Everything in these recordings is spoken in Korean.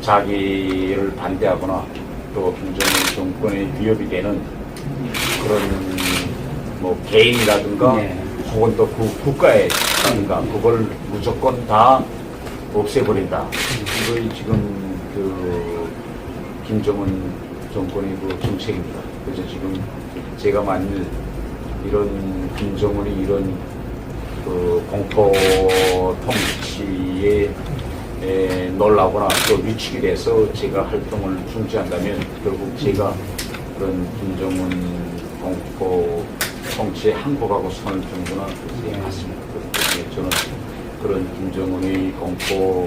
자기를 반대하거나 또 김정은 정권의 위협이 되는 그런 뭐 개인이라든가 네. 혹은 또 그 국가에라든가 그걸 무조건 다 없애버린다. 이거이 지금 그 김정은 정권의 그 정책입니다. 그래서 지금 제가 만일 이런 김정은이 이런 그 공포 통치에 놀라거나 또 위축이 돼서 제가 활동을 중지한다면 결국 제가 그런 김정은 공포 통치에 항복하고 손을 든거나 그렇게 같습니다. 그렇기 때문에 저는 그런 김정은의 공포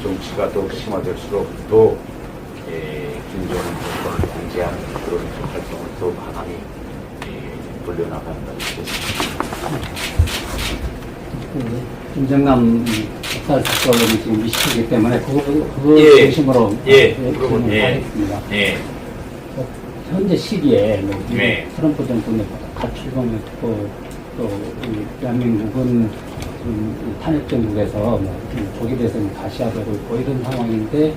정치가 더욱 심화될수록 더 김정은 정권을 방지하는 그런 활동을 더 강하게 돌려나간다 싶습니다. 김정남 학살 사건이 지금 이슈이기 때문에 그거 예. 중심으로 질문하겠습니다. 예. 현재 시기에 뭐 네. 트럼프 정권의 가출범했고 또 대한민국은 탄핵 정국에서 뭐 조기 대선이 다시 하되고 있고 이런 상황인데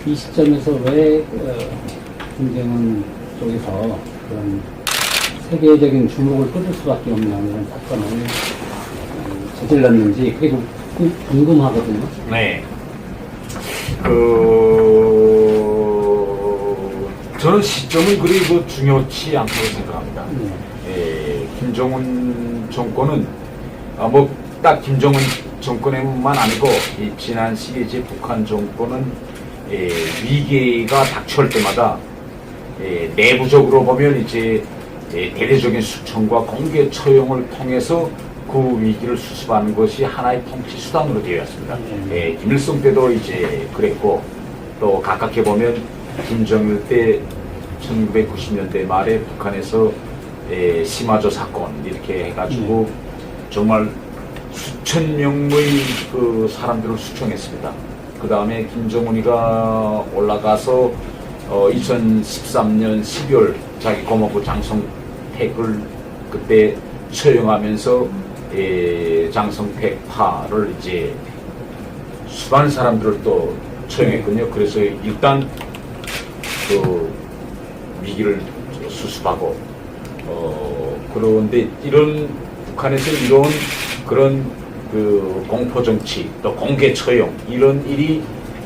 이 시점에서 왜 김정은 쪽에서 그런 세계적인 주목을 끌을 수밖에 없는 그런 사건을 저질렀는지 그리고 궁금하거든요. 네. 저는 시점은 그리 중요치 않다고 생각합니다. 김정은 정권은 딱 김정은 정권에만 아니고 이 지난 시기에 이제 북한 정권은 위기가 닥쳐올 때마다 내부적으로 보면 이제 대대적인 수청과 공개 처형을 통해서 그 위기를 수습하는 것이 하나의 통치 수단으로 되어 왔습니다. 김일성 때도 이제 그랬고 또 가깝게 보면 김정일 때 1990년대 말에 북한에서 시마조 사건 이렇게 해가지고 정말 수천 명의 그 사람들을 수청했습니다. 그 다음에 김정은이가 올라가서 2013년 12월 자기 고모부 장성택을 그때 처형하면서 장성택파를 이제 수많은 사람들을 또 처형했거든요. 그래서 일단 그 위기를 수습하고 그런데 이런 북한에서 이런 그런 그 공포 정치 또 공개 처형 이런 일이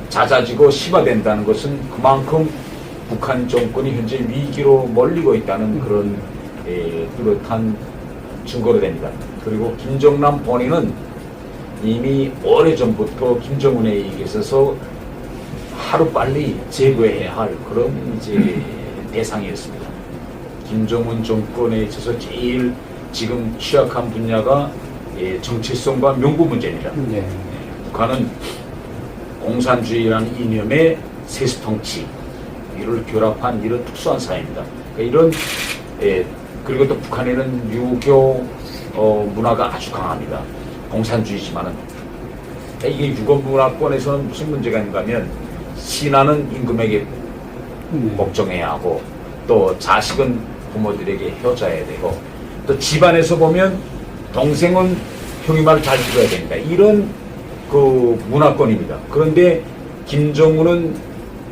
잦아지고 심화된다는 것은 그만큼 북한 정권이 현재 위기로 몰리고 있다는 그런 뚜렷한 증거로 됩니다. 그리고 김정남 본인은 이미 오래전부터 김정은에 의해서 하루빨리 제거해야 할 그런 이제 대상이었습니다. 김정은 정권에 있어서 제일 지금 취약한 분야가 정체성과 명분 문제입니다. 북한은 공산주의라는 이념의 세습통치 이를 결합한 이런 특수한 사회입니다. 그러니까 이런 그리고 또 북한에는 유교 문화가 아주 강합니다. 공산주의지만은 그러니까 이게 유교 문화권에서는 무슨 문제가 있는가 하면 신하는 임금에게 복종해야 하고 또 자식은 부모들에게 효자해야 되고 또 집안에서 보면 동생은 형이 말을 잘 들어야 됩니다. 이런 그 문화권입니다. 그런데 김정은은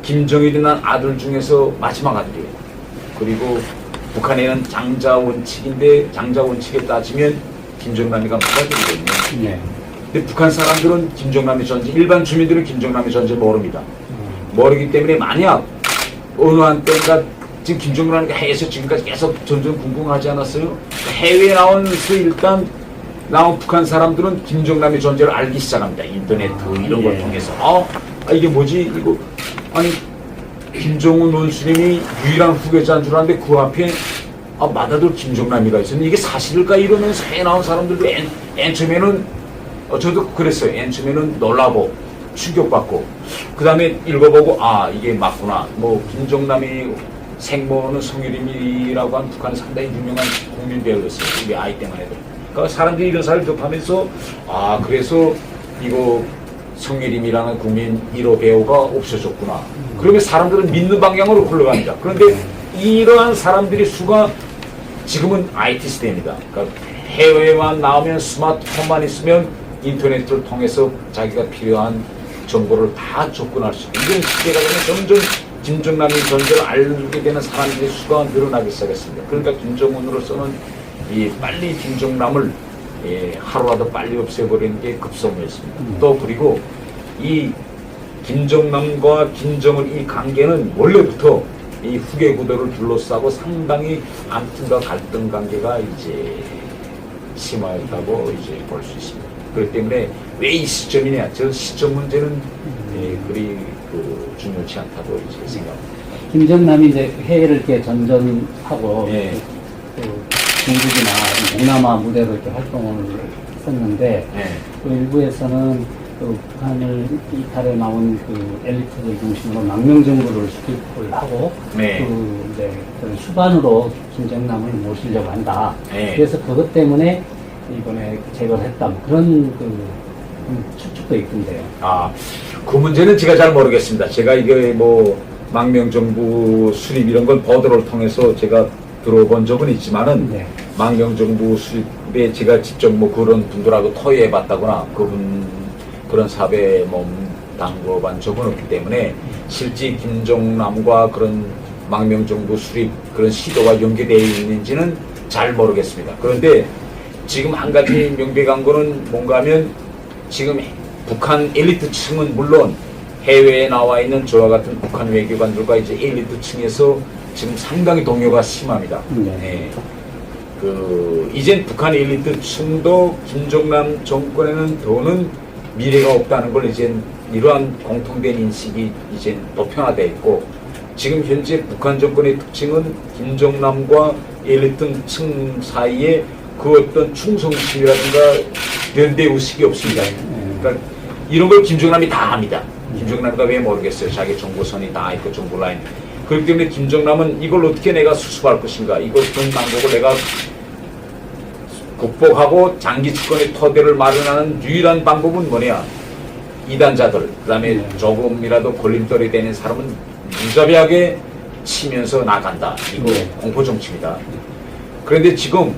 김정일이 난 아들 중에서 마지막 아들이에요. 그리고 북한에는 장자 원칙인데 장자 원칙에 따지면 김정남이가 맏아들이거든요. 근데 북한 사람들은 김정남의 존재, 일반 주민들은 김정남의 존재 모릅니다. 모르기 때문에 만약 어느 한때인가 지금 김정남이가 해외에서 지금까지 계속 점점 궁금하지 않았어요? 해외에 나와서 일단 나온 북한 사람들은 김정남의 존재를 알기 시작합니다. 인터넷 이런 걸 통해서. 이게 뭐지? 이거 아니 김정은 원수님이 유일한 후계자인 줄 알았는데 그 앞에 맏아들 김정남이가 있었는데 이게 사실일까 이러면서 해외 나온 사람들도 맨 처음에는 저도 그랬어요. 맨 처음에는 놀라고 충격받고 그 다음에 읽어보고 이게 맞구나. 뭐 김정남이 생모는 성유림이라고 한 북한의 상당히 유명한 국민 배우였어요. 우리 아이 때만 해도. 그러니까 사람들이 이런 사실을 접하면서 그래서 이거 성유림이라는 국민 1호 배우가 없어졌구나. 그러면 사람들은 믿는 방향으로 흘러갑니다. 그런데 이러한 사람들의 수가 지금은 IT 시대입니다. 그러니까 해외만 나오면 스마트폰만 있으면 인터넷을 통해서 자기가 필요한 정보를 다 접근할 수 있고 이런 시대가 되면 점점 김정남의 존재를 알게 되는 사람들의 수가 늘어나기 시작했습니다. 그러니까 김정은으로서는 이 빨리 김정남을 하루라도 빨리 없애버리는 게 급선무였습니다. 또 그리고 이 김정남과 김정은 이 관계는 원래부터 이 후계 구도를 둘러싸고 상당히 암튼과 갈등 관계가 이제 심화했다고 이제 볼 수 있습니다. 그렇기 때문에 왜 이 시점이냐? 저 시점 문제는 그리 중요치 않다고 이제 생각합니다. 김정남이 이제 해외를 이렇게 전전하고 예. 중국이나 동남아 무대로 이렇게 활동을 했었는데 그 일부에서는 그 북한을 이탈해 나온 그 엘리트들 중심으로 망명정부를 수립을 하고 네. 그 이제 그 수반으로 김정남을 모시려고 한다. 네. 그래서 그것 때문에 이번에 제거를 했다. 뭐 그런 추측도 있던데요. 그 문제는 제가 잘 모르겠습니다. 제가 이게 뭐 망명정부 수립 이런 건 보도를 통해서 제가 들어본 적은 있지만은 네. 망명정부 수립에 제가 직접 뭐 그런 분들하고 토의해 봤다거나 그런 사업에 담궈본 적은 없기 때문에 실제 김정남과 그런 망명정부 수립 그런 시도가 연계되어 있는지는 잘 모르겠습니다. 그런데 지금 한 가지 명백한 거는 뭔가 하면 지금 북한 엘리트층은 물론 해외에 나와 있는 저와 같은 북한 외교관들과 이제 엘리트층에서 지금 상당히 동요가 심합니다. 네. 이젠 북한 엘리트층도 김정남 정권에는 더는 미래가 없다는 걸 이제 이러한 공통된 인식이 이제 보편화되어 있고 지금 현재 북한 정권의 특징은 김정남과 엘리트층 사이에 그 어떤 충성심이라든가 연대의식이 없습니다. 그러니까 이런 걸 김정남이 다 합니다. 김정남이가 왜 모르겠어요. 자기 정보선이 다 있고 정보 라인. 그렇기 때문에 김정남은 이걸 어떻게 내가 수습할 것인가. 이걸 그런 방법을 내가 극복하고 장기 집권의 토대를 마련하는 유일한 방법은 뭐냐. 이단자들, 그 다음에 조금이라도 걸림돌이 되는 사람은 무자비하게 치면서 나간다. 이거 공포정치입니다. 그런데 지금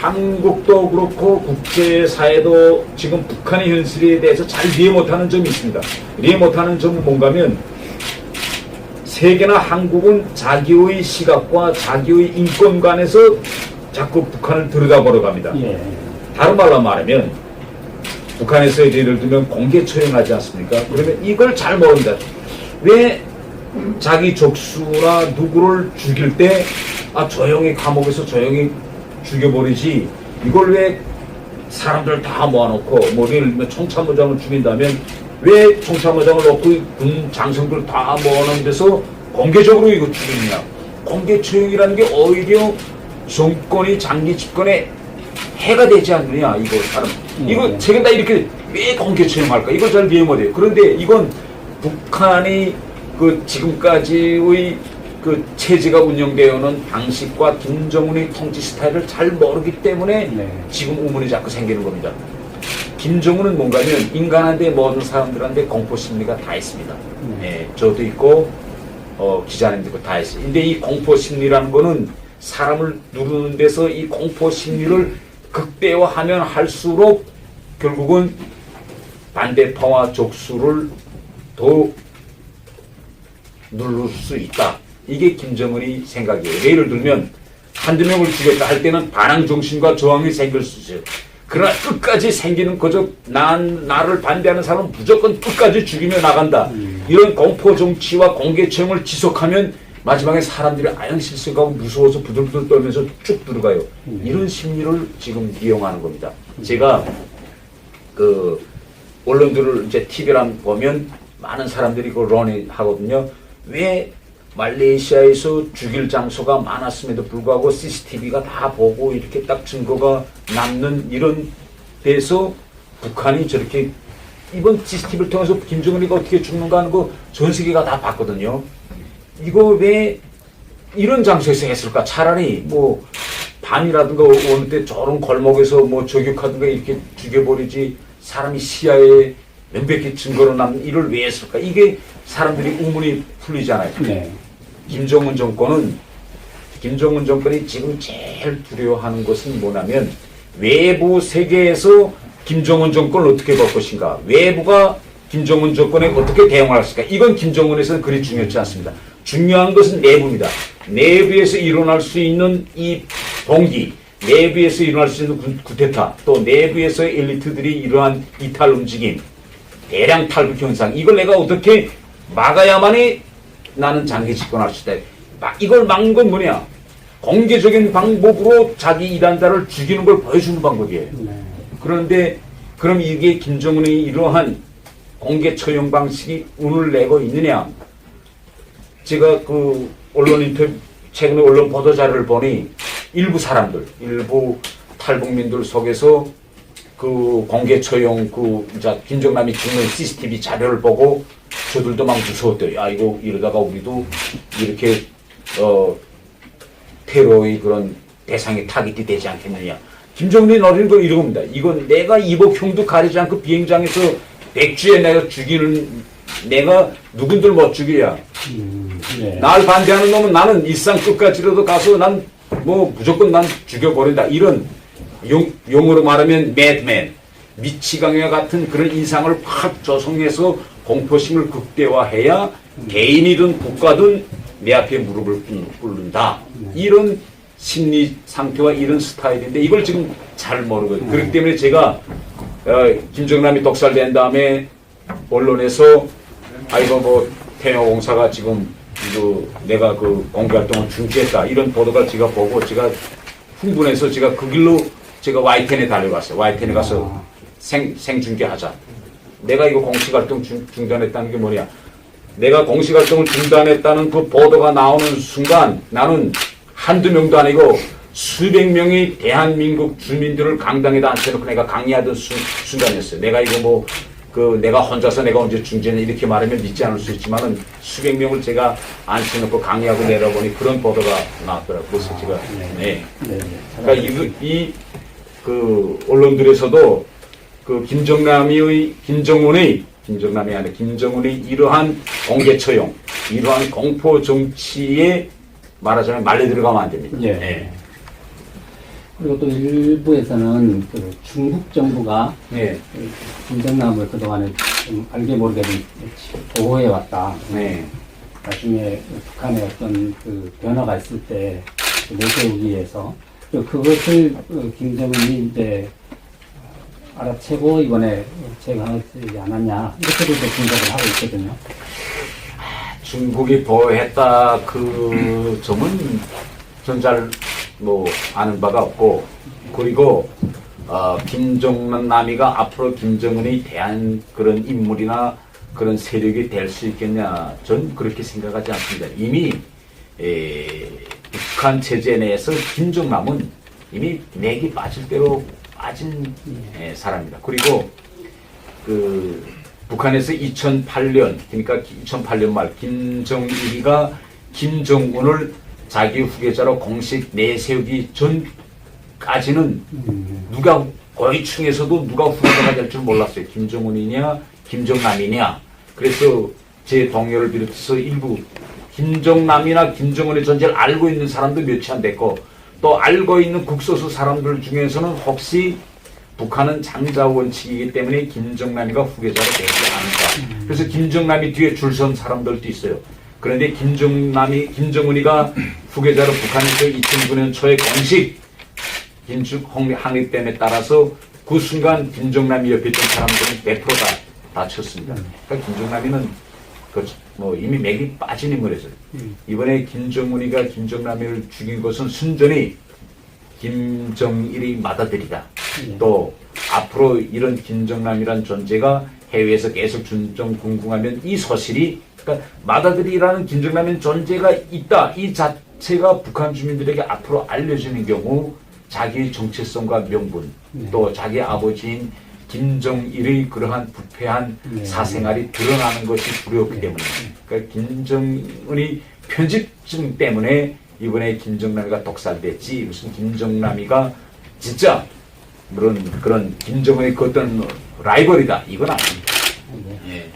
한국도 그렇고 국제사회도 지금 북한의 현실에 대해서 잘 이해 못하는 점이 있습니다. 이해 못하는 점은 뭔가 하면 세계나 한국은 자기의 시각과 자기의 인권관에서 자꾸 북한을 들여다보러 갑니다. 다른 말로 말하면 북한에서 예를 들면 공개 처형하지 않습니까? 그러면 이걸 잘 모른다. 왜 자기 족수나 누구를 죽일 때 조용히 감옥에서 조용히 죽여버리지 이걸 왜 사람들 다 모아놓고 뭐 예를 들면 총참모장을 죽인다면 왜 총참모장을 놓고 군 장성들 다 모아놓은 데서 공개적으로 이거 죽이느냐. 공개 처형이라는 게 오히려 정권이 장기 집권에 해가 되지 않느냐. 이거 사람 이거 제가 다 이렇게 왜 공개 처형할까. 이걸 잘 이해 못해요. 그런데 이건 북한이 지금까지의 체제가 운영되어 오는 방식과 김정은의 통치 스타일을 잘 모르기 때문에 지금 우문이 자꾸 생기는 겁니다. 김정은은 뭔가면 인간한테 모든 사람들한테 공포심리가 다 있습니다. 저도 있고 기자님도 있고 다 있어요. 근데 이 공포심리라는 거는 사람을 누르는 데서 이 공포심리를 극대화하면 할수록 결국은 반대파와 족수를 더 누를 수 있다. 이게 김정은이 생각이에요. 예를 들면 한두 명을 죽였다 할 때는 반항 정신과 저항이 생길 수 있어요. 그러나 끝까지 생기는 그저 나를 반대하는 사람은 무조건 끝까지 죽이며 나간다. 이런 공포 정치와 공개 처형을 지속하면 마지막에 사람들이 아연실색하고 무서워서 부들부들 떨면서 쭉 들어가요. 이런 심리를 지금 이용하는 겁니다. 제가 언론들을 이제 TV를 보면 많은 사람들이 그걸 논의하거든요. 왜 말레이시아에서 죽일 장소가 많았음에도 불구하고 CCTV가 다 보고 이렇게 딱 증거가 남는 이런 데서 북한이 저렇게 이번 CCTV를 통해서 김정은이가 어떻게 죽는가 하는 거 전 세계가 다 봤거든요. 이거 왜 이런 장소에서 했을까? 차라리 뭐 밤이라든가 어느 때 저런 골목에서 뭐 저격하든가 이렇게 죽여버리지 사람이 시야에 명백히 증거로 남는 일을 왜 했을까? 이게 사람들이 의문이 풀리잖아요. 김정은 정권이 지금 제일 두려워하는 것은 뭐냐면 외부 세계에서 김정은 정권을 어떻게 볼 것인가, 외부가 김정은 정권에 어떻게 대응을 할까, 이건 김정은에서는 그리 중요하지 않습니다. 중요한 것은 내부입니다. 내부에서 일어날 수 있는 이 동기, 내부에서 일어날 수 있는 구테타, 또 내부에서의 엘리트들이 이러한 이탈 움직임, 대량 탈북 현상, 이걸 내가 어떻게 막아야만이 나는 장기 집권할 수 있다. 이걸 막는 건 뭐냐? 공개적인 방법으로 자기 이단자를 죽이는 걸 보여주는 방법이에요. 그런데 그럼 이게 김정은의 이러한 공개 처형 방식이 운을 내고 있느냐? 제가 그 언론 인터뷰, 최근에 언론 보도 자료를 보니 일부 사람들, 일부 탈북민들 속에서 그 공개 처형, 김정남이 죽는 CCTV 자료를 보고 저들도 막 무서웠대요. 야, 이거 이러다가 우리도 이렇게, 테러의 그런 대상이 타깃이 되지 않겠느냐. 김정은이 노리는 건 이겁니다. 이건 내가 이복형도 가리지 않고 비행장에서 백주에 내가 죽이는, 내가 누군들 못 죽이야. 네. 날 반대하는 놈은 나는 일상 끝까지라도 가서 난 뭐 무조건 난 죽여버린다. 이런 용어로 말하면 매드맨, 미치광이와 같은 그런 인상을 확 조성해서 공포심을 극대화해야 개인이든 국가든 내 앞에 무릎을 꿇는다. 이런 심리 상태와 이런 스타일인데 이걸 지금 잘 모르거든요. 그렇기 때문에 제가 김정남이 독살된 다음에 언론에서 이거 뭐 태영공사가 지금 내가 그 공개활동을 중지했다, 이런 보도가 제가 보고 제가 흥분해서 제가 그 길로 제가 YTN에 달려갔어요. YTN에 가서 생중계하자. 내가 이거 공식활동 중단했다는 게 뭐냐? 내가 공식활동을 중단했다는 그 보도가 나오는 순간 나는 한두 명도 아니고 수백 명의 대한민국 주민들을 강당에다 앉혀놓고 내가 강의하던 순간이었어요. 내가 이거 내가 혼자서 내가 언제 중재는 이렇게 말하면 믿지 않을 수 있지만은 수백 명을 제가 앉혀놓고 강의하고 내려보니 그런 보도가 나왔더라고요. 그래서 제가, 그러니까 그 언론들에서도 그 김정남이 아니라 김정은의 이러한 공개 처형, 이러한 공포 정치에 말하자면 말려 들어가면 안 됩니다. 예. 네. 그리고 또 일부에서는 그 중국 정부가 네. 김정남을 그동안에 좀 알게 모르게 좀 보호해 왔다. 네. 나중에 북한의 어떤 그 변화가 있을 때 내세우기 위해서 그것을 김정은이 이제 알아채고 이번에 제거하지 않았냐, 이렇게도 분석을 하고 있거든요. 중국이 보호했다 그 점은 전 잘 아는 바가 없고, 그리고 김정남이가 앞으로 김정은에 대한 그런 인물이나 그런 세력이 될 수 있겠냐, 전 그렇게 생각하지 않습니다. 이미 북한 체제 내에서 김정남은 이미 맥이 빠질 대로 빠진 사람입니다. 그리고 그 북한에서 2008년, 그러니까 2008년 말 김정일이가 김정은을 자기 후계자로 공식 내세우기 전까지는 누가 고위층에서도 누가 후계자가 될 줄 몰랐어요. 김정은이냐 김정남이냐. 그래서 제 동료를 비롯해서 일부 김정남이나 김정은의 존재를 알고 있는 사람도 몇이 안 됐고, 또 알고 있는 국소수 사람들 중에서는 혹시 북한은 장자 원칙이기 때문에 김정남이가 후계자로 되지 않을까. 그래서 김정남이 뒤에 줄 선 사람들도 있어요. 그런데 김정은이가 후계자로 북한에서 2009년 초에 공식 항립됨에 따라서 그 순간 김정남이 옆에 있던 사람들은 100% 다 다쳤습니다. 그러니까 김정남이는 이미 맥이 빠진 인물이었어요. 이번에 김정은이가 김정남이를 죽인 것은 순전히 김정일이 맏아들이다. 또 앞으로 이런 김정남이란 존재가 해외에서 계속 군궁하면 이 소실이, 그러니까 맏아들이라는 김정남의 존재가 있다, 이 자체가 북한 주민들에게 앞으로 알려지는 경우 자기의 정체성과 명분, 또 자기 아버지인 김정일의 그러한 부패한 사생활이 드러나는 것이 두렵기 때문에, 그러니까 김정은이 편집증 때문에 이번에 김정남이가 독살됐지, 무슨 김정남이가 진짜 그런 김정은의 그 어떤 라이벌이다, 이건 아닙니다. 예.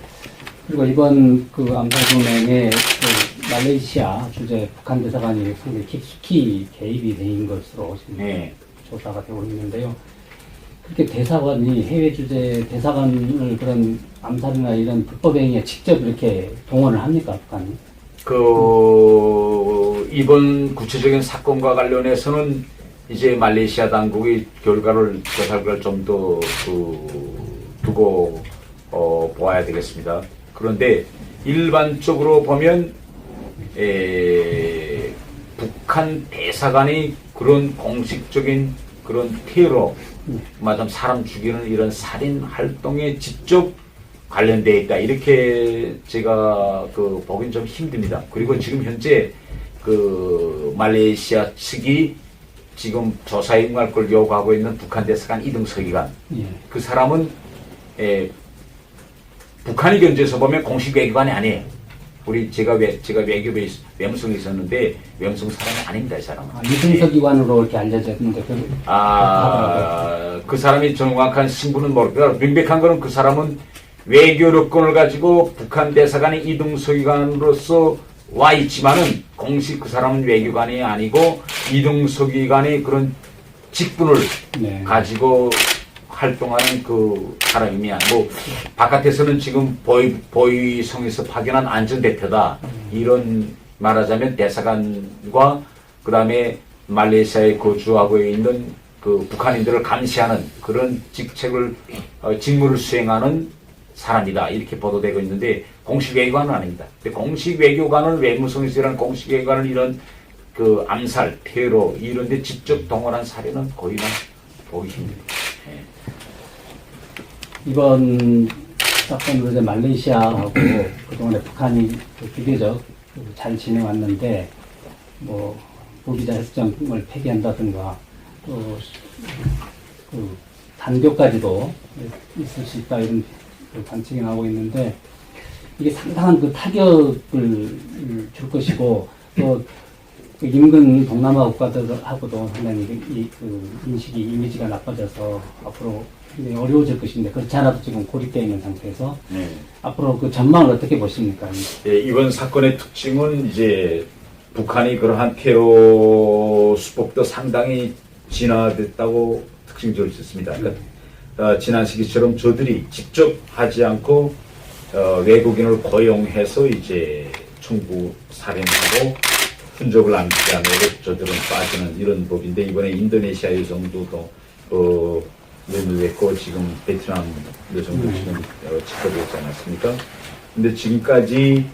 그리고 이번 그 암살동맹에 그 말레이시아 주재 북한 대사관이 상당히 깊숙이 개입이 된 것으로 지금 조사가 되고 있는데요. 그렇게 대사관이 해외 주재 대사관을 그런 암살이나 이런 불법 행위에 직접 이렇게 동원을 합니까, 북한이? 이번 구체적인 사건과 관련해서는 이제 말레이시아 당국이 조사 결과를 좀 더 두고 보아야 되겠습니다. 그런데 일반적으로 보면 북한 대사관이 그런 공식적인 그런 테러, 마침 사람 죽이는 이런 살인 활동에 직접 관련되어 있다. 이렇게 제가 보긴 좀 힘듭니다. 그리고 지금 현재 말레이시아 측이 지금 조사에 응할 걸 요구하고 있는 북한 대사관 이등서기관. 예. 그 사람은 북한의 견제에서 보면 공식 외교관이 아니에요. 제가 외교부에 외무성에 있었는데 외무성 사람이 아닙니다, 이 사람은. 이등서기관으로 이렇게 알려졌는데 그 사람이 정확한 신분은 모르겠다. 명백한 거는 그 사람은 외교 여건을 가지고 북한 대사관의 이등서기관으로서 와 있지만은 공식 그 사람은 외교관이 아니고 이등서기관의 그런 직분을 네. 가지고 활동하는 그 사람이면 바깥에서는 지금 보이성에서 파견한 안전대표다 이런 말하자면 대사관과 그 다음에 말레이시아에 거주하고 있는 그 북한인들을 감시하는 그런 직무를 수행하는 사람이다 이렇게 보도되고 있는데 공식 외교관은 아닙니다. 근데 공식 외교관은 외무성에서 일하는 공식 외교관은 이런 그 암살, 테러 이런데 직접 동원한 사례는 거의 보기 힘듭니다. 예. 이번 사건으로 이제 말레이시아하고 그동안에 북한이 비교적 잘 지내왔는데 무비자 협정을 폐기한다든가 또 단교까지도 있을 수 있다 이런 관측이 나오고 있는데 이게 상당한 타격을 줄 것이고 또 인근 동남아 국가들하고도 상당히 인식이 이미지가 나빠져서 앞으로 굉장히 어려워질 것인데 그렇지 않아도 지금 고립되어 있는 상태에서 네. 앞으로 그 전망을 어떻게 보십니까? 예, 이번 사건의 특징은 이제 북한이 그러한 테러 수법도 상당히 진화됐다고 특징적일 수 있습니다. 그러니까 지난 시기처럼 저들이 직접 하지 않고 외국인을 고용해서 이제 청부 살인하고 흔적을 남기지 않으려 저들은 빠지는 이런 법인데 이번에 인도네시아 여성도 매물됐고 지금 베트남 여성도 지금 체포되지 않았습니까? 근데 지금까지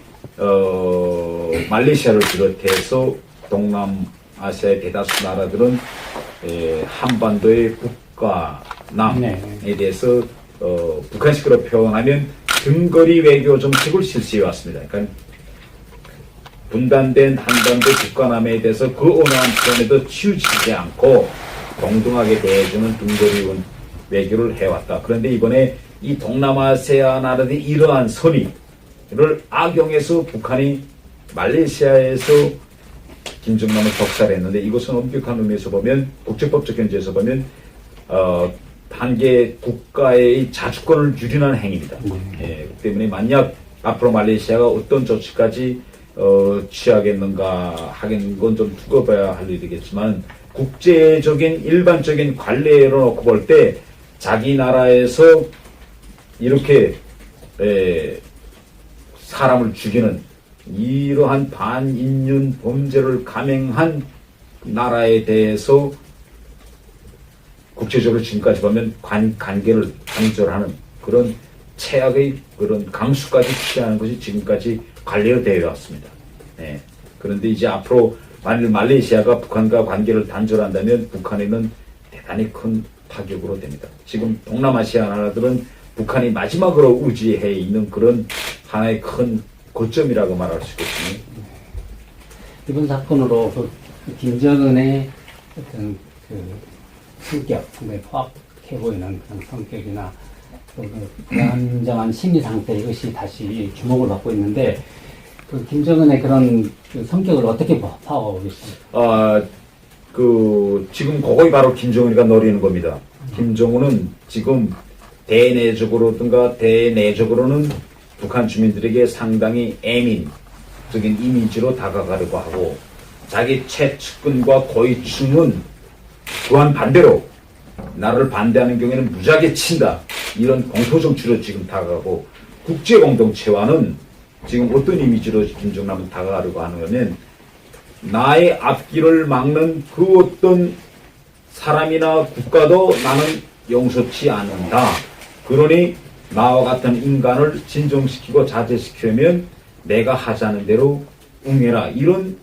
말레이시아를 비롯해서 동남아시아의 대다수 나라들은 한반도의 북과남에 대해서 북한식으로 표현하면 등거리 외교 정책을 실시해 왔습니다. 그러니까 분단된 한반도 북과남에 대해서 그 어느 한편에도 치우치지 않고 동등하게 대해주는 등거리 외교를 해왔다. 그런데 이번에 이 동남아시아 나라들이 이러한 선의를 악용해서 북한이 말레이시아에서 김정남을 적살했는데 이것은 엄격한 의미에서 보면 국제법적 견제에서 보면 단계 국가의 자주권을 유린하는 행위입니다. 예, 그 때문에 만약 앞으로 말레이시아가 어떤 조치까지 취하겠는가 하긴 건 좀 두고 봐야 할 일이겠지만 국제적인 일반적인 관례로 놓고 볼 때 자기 나라에서 이렇게 사람을 죽이는 이러한 반인륜 범죄를 감행한 나라에 대해서 국제적으로 지금까지 보면 관계를 단절하는 그런 최악의 그런 강수까지 취하는 것이 지금까지 관례로 되어 왔습니다. 네. 그런데 이제 앞으로 만일 말레이시아가 북한과 관계를 단절한다면 북한에는 대단히 큰 타격으로 됩니다. 지금 동남아시아 나라들은 북한이 마지막으로 의지해 있는 그런 하나의 큰 고점이라고 말할 수 있겠습니다. 이번 사건으로 김정은의 어떤 성격, 상당히 포악해 보이는 그런 성격이나 불안정한 심리 상태 이것이 다시 주목을 받고 있는데 김정은의 그런 성격을 어떻게 파악하고 계십니까? 지금 그거이 바로 김정은이가 노리는 겁니다. 김정은은 지금 대내적으로는 북한 주민들에게 상당히 애민적인 이미지로 다가가려고 하고 자기 최측근과 고위층은 또한 반대로 나를 반대하는 경우에는 무지하게 친다. 이런 공포정치로 지금 다가가고 국제공동체와는 지금 어떤 이미지로 김정남은 다가가려고 하냐면 나의 앞길을 막는 그 어떤 사람이나 국가도 나는 용서치 않는다. 그러니 나와 같은 인간을 진정시키고 자제시키려면 내가 하자는 대로 응해라. 이런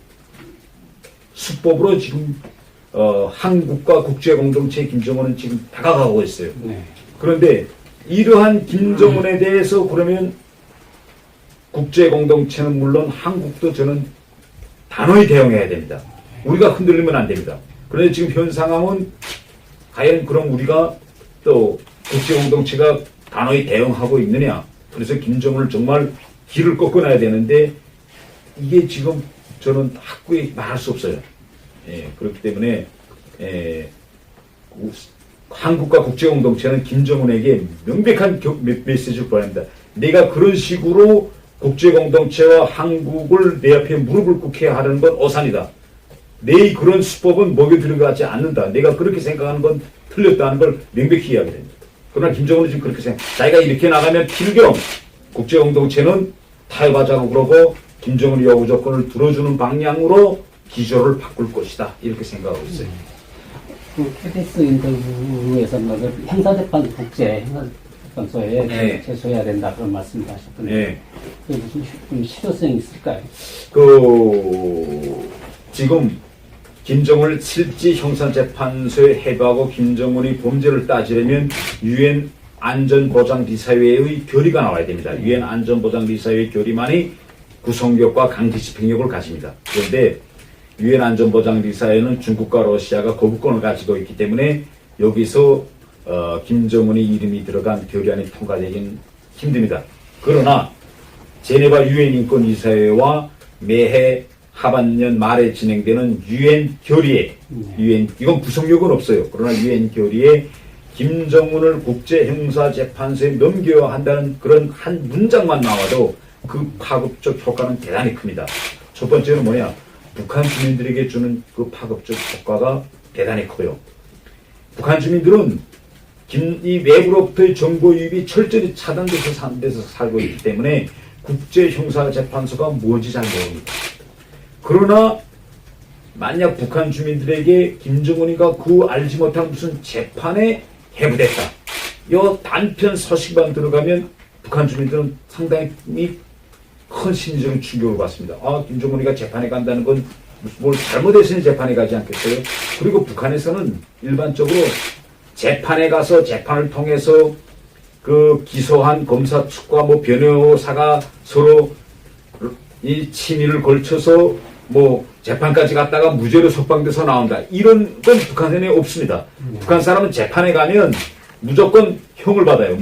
수법으로 지금 한국과 국제공동체 김정은은 지금 다가가고 있어요. 네. 그런데 이러한 김정은에 대해서 그러면 국제공동체는 물론 한국도 저는 단호히 대응해야 됩니다. 우리가 흔들리면 안 됩니다. 그런데 지금 현 상황은 과연 그럼 우리가 또 국제공동체가 단호히 대응하고 있느냐. 그래서 김정은을 정말 길을 꺾어놔야 되는데 이게 지금 저는 확고히 말할 수 없어요. 그렇기 때문에 한국과 국제공동체는 김정은에게 명백한 메시지를 보냅니다. 내가 그런 식으로 국제공동체와 한국을 내 앞에 무릎을 꿇게 하려는 건 오산이다. 내 그런 수법은 먹여 들어가지 않는다. 내가 그렇게 생각하는 건 틀렸다는 걸 명백히 이야기합니다. 그러나 김정은은 지금 그렇게 생각. 자기가 이렇게 나가면 필경 국제공동체는 타협하자고 그러고 김정은의 요구 조건을 들어주는 방향으로 기조를 바꿀 것이다. 이렇게 생각하고 있어요. 그 KBS 인터뷰에서는 그 형사재판 국제 형사재판소에 네. 제소해야 된다 그런 말씀도 하셨던데 네. 그게 무슨 좀 실효성이 있을까요? 지금 김정은을 실제 형사재판소에 해부하고 김정은이 범죄를 따지려면 유엔 안전보장리사회의 결의가 나와야 됩니다. 유엔 안전보장리사회의 결의만이 구속력과 강제 집행력을 가집니다. 그런데 유엔 안전보장리사회는 중국과 러시아가 거부권을 가지고 있기 때문에 여기서 김정은의 이름이 들어간 결의안이 통과되긴 힘듭니다. 그러나 제네바 유엔 인권이사회와 매해 하반년 말에 진행되는 유엔 결의에 이건 구속력은 없어요. 그러나 유엔 결의에 김정은을 국제형사재판소에 넘겨야 한다는 그런 한 문장만 나와도 그 파급적 효과는 대단히 큽니다. 첫 번째는 뭐냐? 북한 주민들에게 주는 그 파급적 효과가 대단히 커요. 북한 주민들은 이 외부로부터의 정보 유입이 철저히 차단돼서 사는 데서 살고 있기 때문에 국제형사재판소가 뭔지 잘 모릅니다. 그러나 만약 북한 주민들에게 김정은이가 그 알지 못한 무슨 재판에 해부됐다. 이 단편 서식만 들어가면 북한 주민들은 상당히 큰 심리적인 충격을 받습니다. 김정은이가 재판에 간다는 건 뭘 잘못했으니 재판에 가지 않겠어요? 그리고 북한에서는 일반적으로 재판에 가서 재판을 통해서 그 기소한 검사 측과 변호사가 서로 이 친위를 걸쳐서 재판까지 갔다가 무죄로 석방돼서 나온다. 이런 건 북한에 없습니다. 북한 사람은 재판에 가면 무조건 형을 받아요.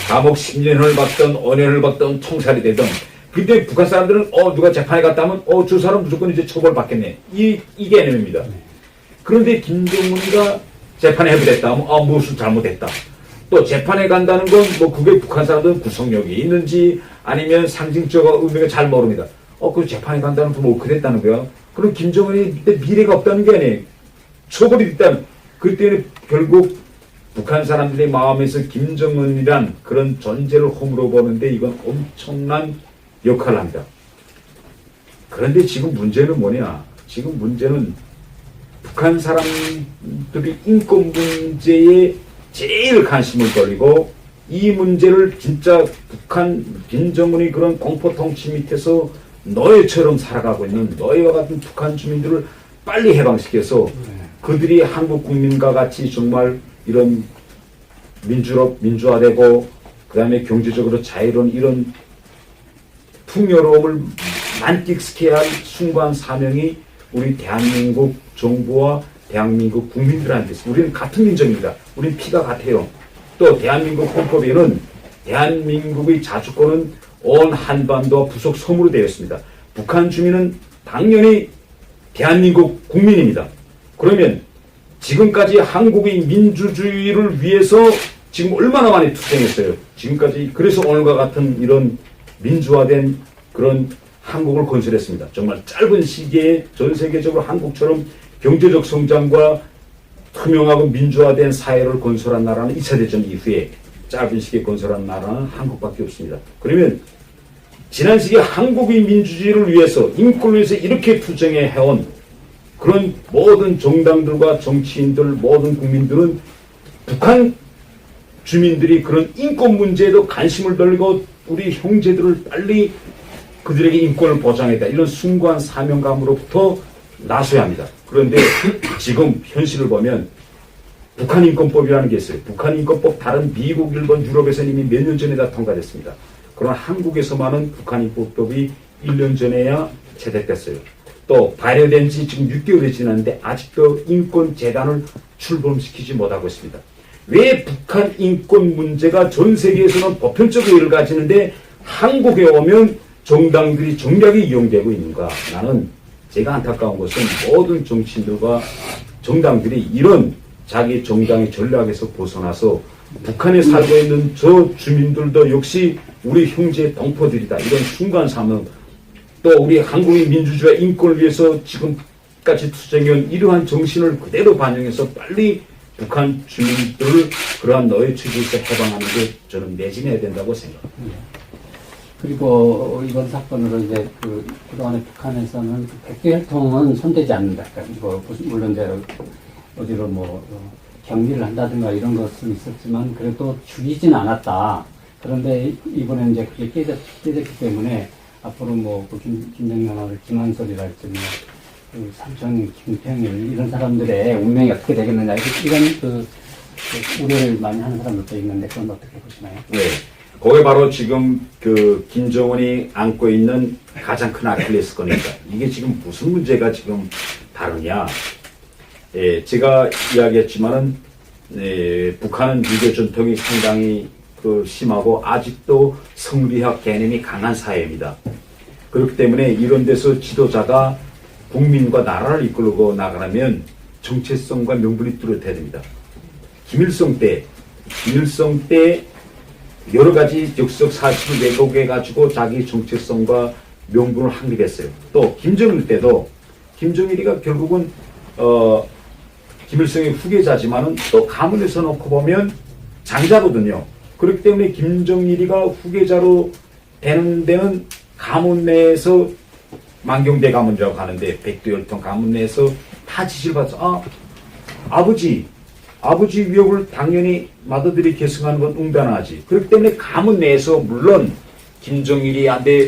감옥 10년을 받든 5년을 받든 총살이 되든. 근데 북한 사람들은 누가 재판에 갔다 하면 저 사람 무조건 이제 처벌받겠네. 이 개념입니다. 그런데 김정은이가 재판에 해부됐다. 무엇을 잘못했다. 또 재판에 간다는 건 그게 북한 사람들은 구속력이 있는지 아니면 상징적 의미가 잘 모릅니다. 그 재판에 간다는 건 어떻게 됐다는 거야? 그럼 김정은이 미래가 없다는 게 아니에요. 처벌이 있다는. 그렇기 때문에 결국 북한 사람들의 마음에서 김정은이란 그런 존재를 허물어 보는데 이건 엄청난 역할을 합니다. 그런데 지금 문제는 뭐냐? 지금 문제는 북한 사람들이 인권 문제에 제일 관심을 돌리고 이 문제를 진짜 북한 김정은이 그런 공포통치 밑에서 노예처럼 살아가고 있는 노예와 같은 북한 주민들을 빨리 해방시켜서 그들이 한국 국민과 같이 정말 이런 민주화되고 그 다음에 경제적으로 자유로운 이런 풍요로움을 만끽시켜야 할 숭고한 사명이 우리 대한민국 정부와 대한민국 국민들한테 있습니다. 우리는 같은 민족입니다. 우리는 피가 같아요. 또 대한민국 헌법에는 대한민국의 자주권은 온 한반도와 부속 섬으로 되어 있습니다. 북한 주민은 당연히 대한민국 국민입니다. 그러면 지금까지 한국의 민주주의를 위해서 지금 얼마나 많이 투쟁했어요. 지금까지 그래서 오늘과 같은 이런 민주화된 그런 한국을 건설했습니다. 정말 짧은 시기에 전 세계적으로 한국처럼 경제적 성장과 투명하고 민주화된 사회를 건설한 나라는 2차 대전 이후에 짧은 시기에 건설한 나라는 한국밖에 없습니다. 그러면 지난 시기에 한국의 민주주의를 위해서 인권을 위해서 이렇게 투쟁해 해온 그런 모든 정당들과 정치인들 모든 국민들은 북한 주민들이 그런 인권 문제에도 관심을 돌리고 우리 형제들을 빨리 그들에게 인권을 보장했다. 이런 숭고한 사명감으로부터 나서야 합니다. 그런데 지금 현실을 보면 북한인권법이라는 게 있어요. 북한인권법 다른 미국, 일본, 유럽에서는 이미 몇 년 전에 다 통과됐습니다. 그러나 한국에서만은 북한인권법이 1년 전에야 채택됐어요. 또 발효된 지 지금 6개월이 지났는데 아직도 인권재단을 출범시키지 못하고 있습니다. 왜 북한 인권 문제가 전 세계에서는 보편적 의의를 가지는데 한국에 오면 정당들이 정략이 이용되고 있는가? 나는 제가 안타까운 것은 모든 정치인들과 정당들이 이런 자기 정당의 전략에서 벗어나서 북한에 살고 있는 저 주민들도 역시 우리 형제 동포들이다. 이런 순간 사명 또 우리 한국의 민주주의와 인권을 위해서 지금까지 투쟁해온 이러한 정신을 그대로 반영해서 빨리 북한 주민들을 그러한 노예 체제에서 해방하는 게 저는 매진해야 된다고 생각합니다. 그리고 이번 사건으로 이제 그동안에 북한에서는 백두 혈통은 손대지 않는다. 그러니까 물론 이제 어디로 격리를 한다든가 이런 것은 있었지만 그래도 죽이진 않았다. 그런데 이번에 이제 그게 깨졌기 때문에 앞으로 김정남을 김한솔이랄지 삼천 김평일 이런 사람들의 운명이 어떻게 되겠느냐 이런 우려를 많이 하는 사람들도 있는데 그건 어떻게 보시나요? 네. 그게 바로 지금 김정은이 안고 있는 가장 큰 아킬레스건입니다. 이게 지금 무슨 문제가 지금 다르냐? 예, 제가 이야기했지만은 북한은 유교 전통이 상당히 심하고 아직도 성리학 개념이 강한 사회입니다. 그렇기 때문에 이런 데서 지도자가 국민과 나라를 이끌고 나가려면 정체성과 명분이 뚜렷해야 됩니다. 김일성 때 여러 가지 역사적 사실을 왜곡해 가지고 자기 정체성과 명분을 확립했어요. 또 김정일 때도 김정일이가 결국은 김일성의 후계자지만은 또 가문에서 놓고 보면 장자거든요. 그렇기 때문에 김정일이가 후계자로 되는 데는 가문 내에서 만경대 가문이라고 하는데 백두혈통 가문 내에서 다 지시를 받아서 아버지 위협을 당연히 맏아들이 계승하는 건 응단하지. 그렇기 때문에 가문 내에서 물론 김정일이한테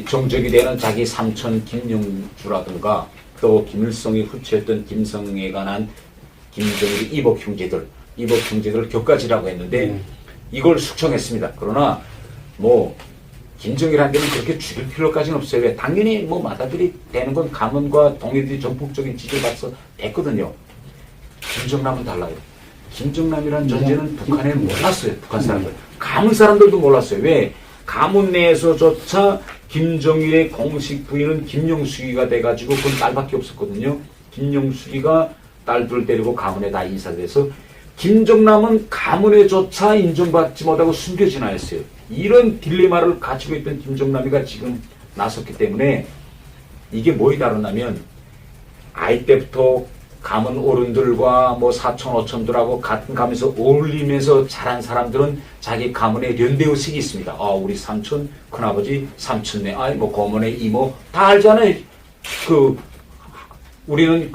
정적이 되는 자기 삼촌 김영주라든가 또 김일성이 후처했던 김성에 관한 김정일의 이복 형제들 격가지라고 했는데 이걸 숙청했습니다. 그러나 김정일한테는 그렇게 죽일 필요까지는 없어요. 왜? 당연히 맏아들이 되는 건 가문과 동료들이 전폭적인 지지를 받아서 됐거든요. 김정남은 달라요. 김정남이라는 존재는 북한에 몰랐어요. 북한 사람들. 가문 사람들도 몰랐어요. 왜? 가문 내에서조차 김정일의 공식 부인은 김영숙이가 돼가지고 그건 딸밖에 없었거든요. 김영숙이가 딸들을 데리고 가문에 다 인사돼서 김정남은 가문에조차 인정받지 못하고 숨겨지나 했어요. 이런 딜레마를 가지고 있던 김정남이가 지금 나섰기 때문에 이게 뭐에 다르냐면 아이 때부터 가문 어른들과 사촌 오촌들하고 같은 가문에서 어울리면서 자란 사람들은 자기 가문의 연대의식이 있습니다. 우리 삼촌, 큰아버지, 삼촌네 아이, 고모네 이모 다 알잖아요. 우리는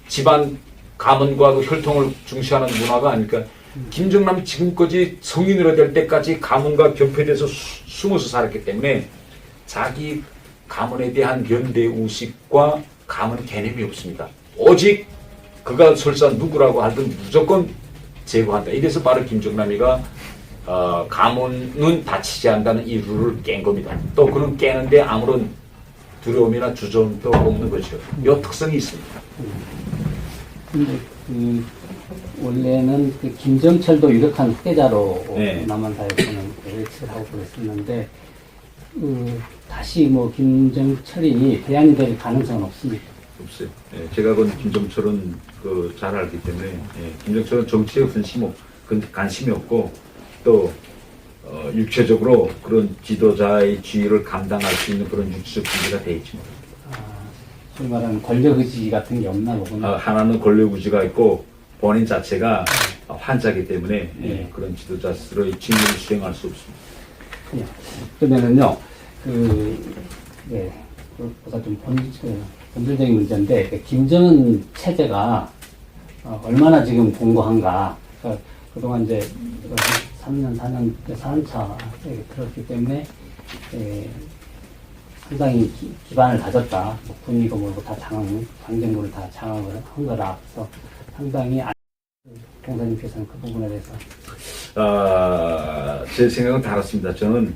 집안 가문과 혈통을 중시하는 문화가 아닐까. 김정남이 지금까지 성인으로 될 때까지 가문과 격패돼서 숨어서 살았기 때문에 자기 가문에 대한 연대의식과 가문 개념이 없습니다. 오직 그가 설사 누구라고 하든 무조건 제거한다. 이래서 바로 김정남이가 가문은 다치지 않는다는 이 룰을 깬 겁니다. 또 그는 깨는데 아무런 두려움이나 주저함도 없는 거죠. 이 특성이 있습니다. 근데 원래는 김정철도 유력한 후계자로 남한 사회에서는 예측을 하고 그랬었는데 다시 김정철이 대안이 될 가능성은 없습니다. 없어요. 제가 본 김정철은 잘 알기 때문에 김정철은 정치에 관심이 없고 또 육체적으로 그런 지도자의 지위를 감당할 수 있는 그런 육체적 준비가 돼 있지. 소위 말하는 권력 의지 같은 게 없나 보구나. 하나는 권력 의지가 있고 본인 자체가 환자이기 때문에 네. 그런 지도자스러의 직무를 수행할 수 없습니다. 예. 그러면은요, 네, 그보다 좀 본질적인 문제인데, 김정은 체제가 얼마나 지금 공고한가. 그러니까 그동안 이제 3년, 4년, 4년차 들었기 때문에, 상당히 기반을 다졌다. 뭐 군이고 뭐고 다 강정부를 다 장악을 한 거라. 그래서 상당히 공사님께서는 그 부분에 대해서. 제 생각은 다릅니다. 저는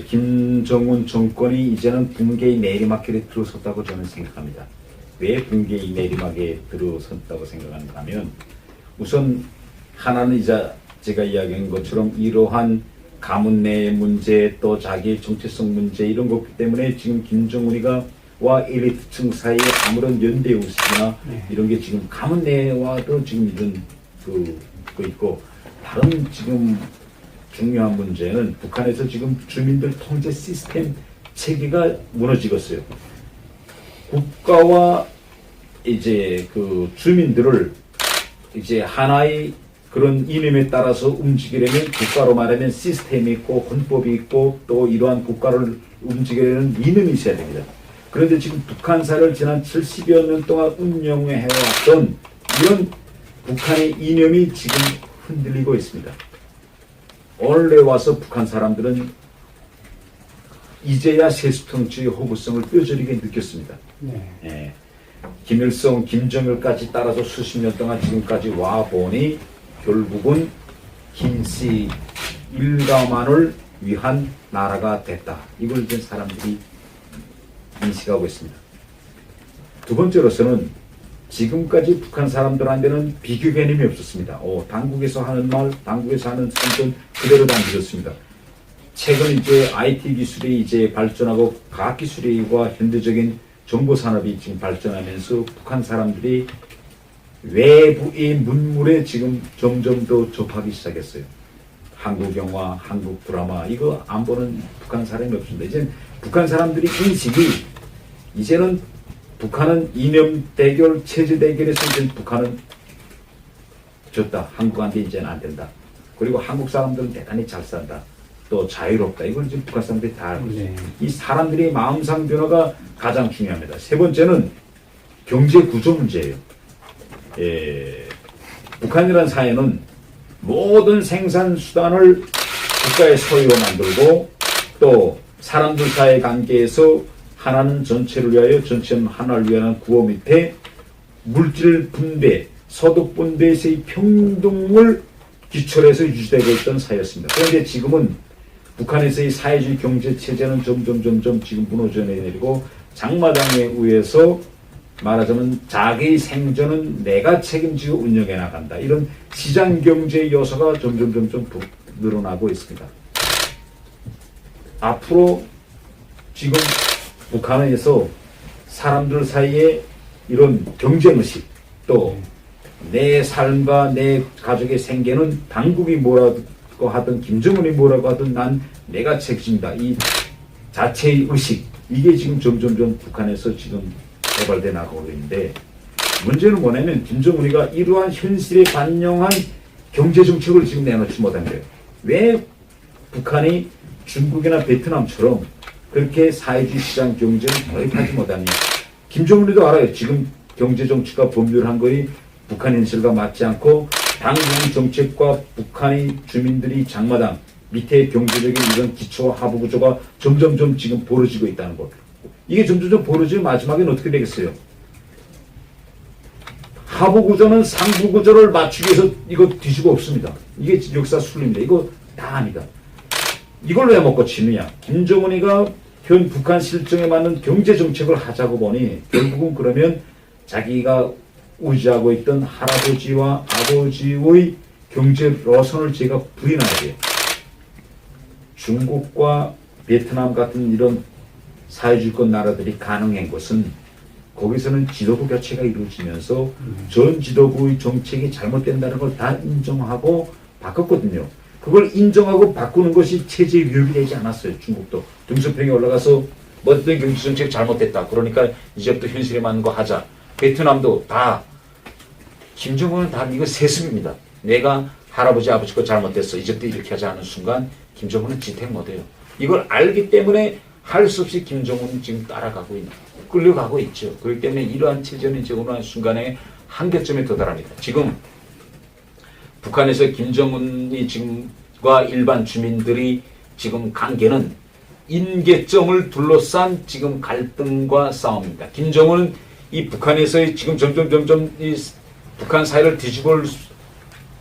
김정은 정권이 이제는 붕괴의 내리막길에 들어섰다고 저는 생각합니다. 왜 붕괴의 내리막에 들어섰다고 생각하는가 하면 우선 하나는 이제 제가 이야기한 것처럼 이러한 가문 내 문제 또 자기의 정체성 문제 이런 것 때문에 지금 김정은이가 와 엘리트층 사이에 아무런 연대 의식이나 이런 게 지금 가문 내와도 지금 이런 그 있고 다른 지금 중요한 문제는 북한에서 지금 주민들 통제 시스템 체계가 무너지겠어요. 국가와 이제 그 주민들을 이제 하나의 그런 이념에 따라서 움직이려면 국가로 말하면 시스템이 있고 헌법이 있고 또 이러한 국가를 움직이려는 이념이 있어야 됩니다. 그런데 지금 북한사를 지난 70여 년 동안 운영해왔던 이런 북한의 이념이 지금 흔들리고 있습니다. 오늘 와서 북한 사람들은 이제야 세수통치의 호구성을 뼈저리게 느꼈습니다. 예. 김일성, 김정일까지 따라서 수십 년 동안 지금까지 와보니 결국은 김씨 일가만을 위한 나라가 됐다. 이걸 이제 사람들이 인식하고 있습니다. 두 번째로서는 지금까지 북한 사람들한테는 비교 개념이 없었습니다. 당국에서 하는 말, 당국에서 하는 선전 그대로 다 믿었습니다. 최근 이제 IT 기술이 이제 발전하고 과학 기술과 현대적인 정보 산업이 지금 발전하면서 북한 사람들이 외부의 문물에 지금 점점 더 접하기 시작했어요. 한국 영화, 한국 드라마 이거 안 보는 북한 사람이 없습니다. 이제 북한 사람들이 인식이 이제는 북한은 이념 대결, 체제 대결에서 이제 북한은 졌다. 한국한테 이제는 안 된다. 그리고 한국 사람들은 대단히 잘 산다. 또 자유롭다. 이걸 지금 북한 사람들이 다 알고 있어요. 이 사람들의 마음상 변화가 가장 중요합니다. 세 번째는 경제 구조 문제예요. 북한이라는 사회는 모든 생산 수단을 국가의 소유로 만들고 또 사람들 사이의 관계에서 하나는 전체를 위하여 전체는 하나를 위한 구호 밑에 물질 분배, 소득 분배에서의 평등을 기초로 해서 유지되고 있던 사회였습니다. 그런데 지금은 북한에서의 사회주의 경제 체제는 점점 지금 무너져 내리고 장마당에 의해서 말하자면 자기의 생존은 내가 책임지고 운영해 나간다. 이런 시장 경제 요소가 점점 늘어나고 있습니다. 앞으로 지금 북한에서 사람들 사이에 이런 경쟁의식 또 내 삶과 내 가족의 생계는 당국이 뭐라고 하든 김정은이 뭐라고 하든 난 내가 책임진다. 이 자체의 의식 이게 지금 점점 북한에서 지금 개발돼 나가고 있는데 문제는 뭐냐면 김정은이가 이러한 현실에 반영한 경제정책을 지금 내놓지 못한 거예요. 왜 북한이 중국이나 베트남처럼 그렇게 사회주의 시장 경제를 도입하지 못하냐. 김정은이도 알아요. 지금 경제정치가 법률한 거이 북한 현실과 맞지 않고 당국 정책과 북한의 주민들이 장마당 밑에 경제적인 이런 기초 하부 구조가 점점 지금 벌어지고 있다는 것. 이게 점점 벌어지면 마지막에는 어떻게 되겠어요? 하부 구조는 상부 구조를 맞추기 위해서 이거 뒤지고 없습니다. 이게 역사 순리입니다. 이거 다 압니다. 이걸 왜 먹고 치느냐? 김정은이가 현 북한 실정에 맞는 경제 정책을 하자고 보니 결국은 그러면 자기가 의지하고 있던 할아버지와 아버지의 경제 노선을 제가 부인해야 돼요. 중국과 베트남 같은 이런 사회주의권 나라들이 가능한 것은 거기서는 지도부 교체가 이루어지면서 전 지도부의 정책이 잘못된다는 걸 다 인정하고 바꿨거든요. 그걸 인정하고 바꾸는 것이 체제의 위협이 되지 않았어요. 중국도 등소평에 올라가서 뭐 너 경제 정책 잘못됐다. 그러니까 이제부터 현실에 맞는 거 하자. 베트남도 다 김정은은 다 이거 세습입니다. 내가 할아버지 아버지 거 잘못됐어. 이제부터 이렇게 하자 하는 순간 김정은은 지탱 못해요. 이걸 알기 때문에 할 수 없이 김정은은 지금 따라가고 있는, 끌려가고 있죠. 그렇기 때문에 이러한 체제는 이제 어느 순간에 한계점에 도달합니다. 지금 북한에서 김정은이 지금과 일반 주민들이 지금 관계는 인계점을 둘러싼 지금 갈등과 싸움입니다. 김정은은 이 북한에서의 지금 점점 이 북한 사회를 뒤집어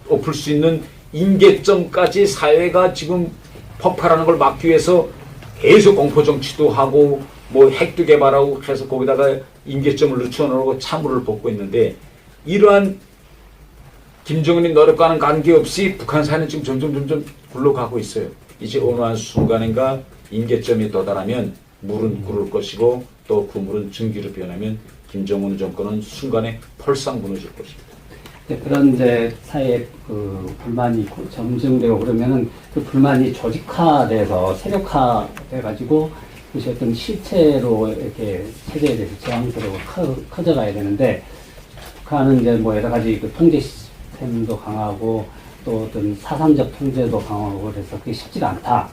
엎을 수 있는 인계점까지 사회가 지금 폭발하는 걸 막기 위해서 계속 공포정치도 하고 뭐 핵도 개발하고 해서 거기다가 인계점을 늦춰놓고 참호를 벗고 있는데 이러한 김정은이 노력과는 관계없이 북한 사회는 지금 점점 굴러가고 있어요. 이제 어느 한 순간인가 인계점에 도달하면 물은 끓을 것이고 또 그 물은 증기로 변하면 김정은 정권은 순간에 펄상 무너질 것입니다. 네, 그런 이제 사회 그 불만이 점증되고 그러면은 그 불만이 조직화돼서 세력화돼가지고 그것이 어떤 실체로 이렇게 체제에 대해서 저항스러워 커져가야 되는데 북한은 이제 뭐 여러 가지 그 통제 시스템도 강하고 또 어떤 사상적 통제도 강하고 그래서 그게 쉽지가 않다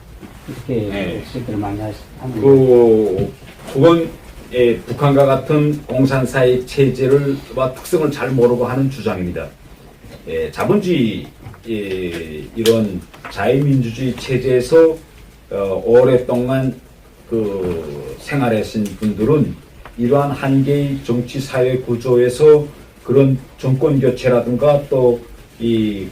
이렇게 지적들을 많이 하는 그건 북한과 같은 공산사회 체제와 특성을 잘 모르고 하는 주장입니다. 자본주의 이런 자유민주주의 체제에서 오랫동안 그 생활하신 분들은 이러한 한계의 정치 사회 구조에서 그런 정권 교체라든가 또 이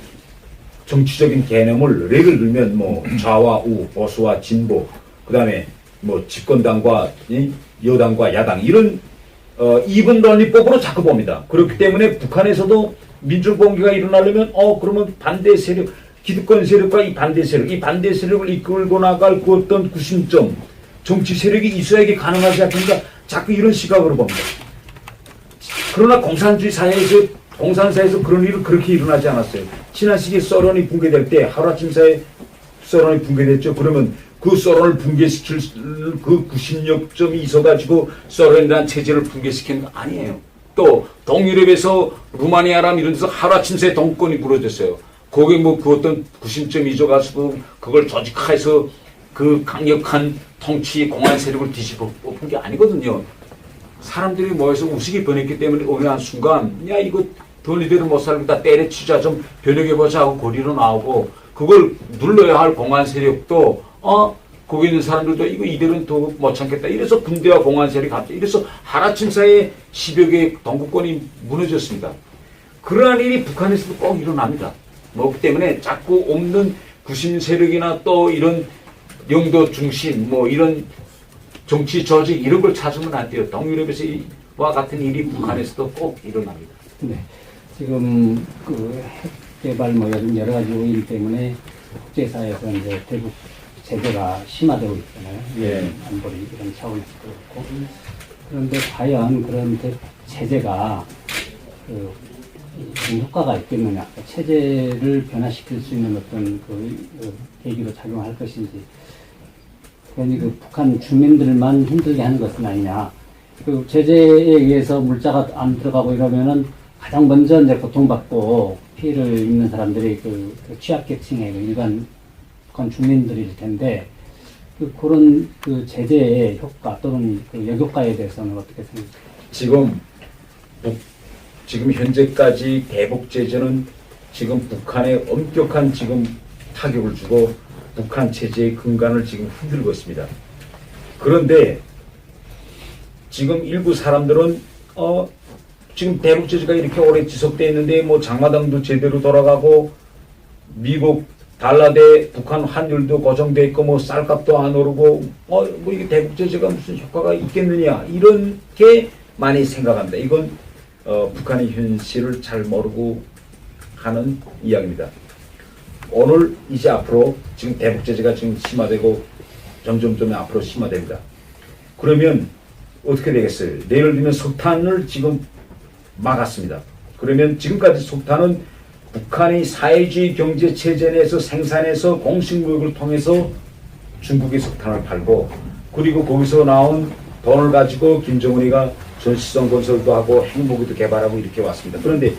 정치적인 개념을 예를 들면 뭐 좌와 우, 보수와 진보, 그다음에 뭐 집권당과 여당과 야당 이런 이분론리법으로 자꾸 봅니다. 그렇기 때문에 북한에서도 민주공개가 일어나려면 그러면 반대 세력, 기득권 세력과 이 반대 세력을 이끌고 나갈 그 어떤 구심점, 정치 세력이 있어야지 가능하지 않습니까? 자꾸 이런 시각으로 봅니다. 그러나 공산주의 사회에서 공산사회에서 그런 일은 그렇게 일어나지 않았어요. 지난 시기에 소련이 붕괴될 때 하루아침 사이에 소련이 붕괴됐죠. 그러면 그 소련을 붕괴시킬 그 구심력점이 있어가지고 소련이라는 체제를 붕괴시키는 거 아니에요. 또 동유럽에서 루마니아랑 이런 데서 하루아침 사이에 동권이 무너졌어요. 거기 뭐 그 어떤 구심점이 있어가지고 그걸 조직화해서 그 강력한 통치 공안 세력을 뒤집어 엎은 게 아니거든요. 사람들이 모여서 우습게 변했기 때문에 어느 한 순간 야 이거 돈 이대로 못 살겠다 때려치자 좀 변혁해보자 하고 거리로 나오고 그걸 눌러야 할 공안 세력도 거기 있는 사람들도 이거 이대로는 더 못 참겠다 이래서 군대와 공안 세력이 갑자기 이래서 하루아침 사이에 10여 개의 동구권이 무너졌습니다. 그러한 일이 북한에서도 꼭 일어납니다. 뭐기 때문에 자꾸 없는 구심 세력이나 또 이런 영도 중심 뭐 이런 정치 조직 이런 걸 찾으면 안 돼요. 동유럽에서와 같은 일이 북한에서도 꼭 일어납니다. 네. 지금 그 핵 개발 뭐 여러 가지 요인 때문에 국제사회에서 이제 대북 제재가 심화되고 있잖아요. 예. 안보리 이런 차원에서 그렇고. 그런데 과연 그런 제재가 그 효과가 있겠느냐, 체제를 변화시킬 수 있는 어떤 그 계기로 작용할 것인지. 괜히 그 북한 주민들만 힘들게 하는 것은 아니냐. 그 제재에 의해서 물자가 안 들어가고 이러면은 가장 먼저 이제 고통받고 피해를 입는 사람들이 그 취약계층의 일반 북한 주민들일 텐데 그런 그 제재의 효과 또는 그 역효과에 대해서는 어떻게 생각하세요? 지금 현재까지 대북 제재는 지금 북한에 엄격한 지금 타격을 주고 북한 체제의 근간을 지금 흔들고 있습니다. 그런데 지금 일부 사람들은 지금 대북 제재가 이렇게 오래 지속되어 있는데 뭐 장마당도 제대로 돌아가고 미국 달러 대 북한 환율도 고정돼 있고 뭐 쌀값도 안 오르고 뭐 이게 대북 제재가 무슨 효과가 있겠느냐 이렇게 많이 생각합니다. 이건 북한의 현실을 잘 모르고 하는 이야기입니다. 오늘 이제 앞으로 지금 대북 제재가 지금 심화되고 점점 앞으로 심화됩니다. 그러면 어떻게 되겠어요? 예를 들면 석탄을 지금 막았습니다. 그러면 지금까지 석탄은 북한이 사회주의 경제 체제 내에서 생산해서 공식무역을 통해서 중국에 석탄을 팔고 그리고 거기서 나온 돈을 가지고 김정은이가 전시성 건설도 하고 핵무기도 개발하고 이렇게 왔습니다. 그런데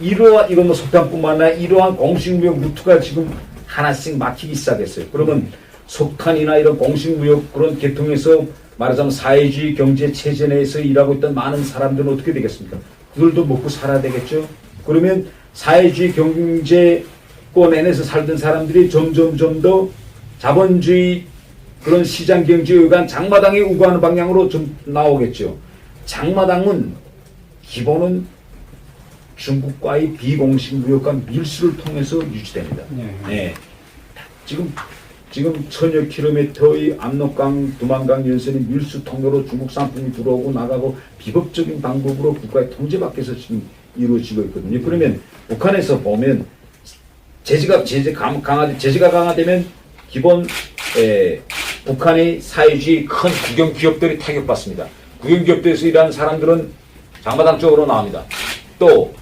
이건 뭐 석탄뿐만 아니라 이러한 공식무역 루트가 지금 하나씩 막히기 시작했어요. 그러면 석탄이나 이런 공식무역 그런 계통에서 말하자면 사회주의 경제 체제 내에서 일하고 있던 많은 사람들은 어떻게 되겠습니까? 그들도 먹고 살아야 되겠죠? 그러면 사회주의 경제권 안에서 살던 사람들이 점점 더 자본주의 그런 시장 경제에 의한 장마당에 우구하는 방향으로 좀 나오겠죠. 장마당은 기본은 중국과의 비공식 무역과 밀수를 통해서 유지됩니다. 네. 지금 1000여 킬로미터의 압록강, 두만강 연선이 밀수 통로로 중국 상품이 들어오고 나가고 비법적인 방법으로 국가의 통제 밖에서 지금 이루어지고 있거든요. 그러면 북한에서 보면 제재가 강화되면 기본 북한의 사회주의 큰 국영 기업들이 타격받습니다. 국영 기업들에서 일하는 사람들은 장마당 쪽으로 나옵니다. 또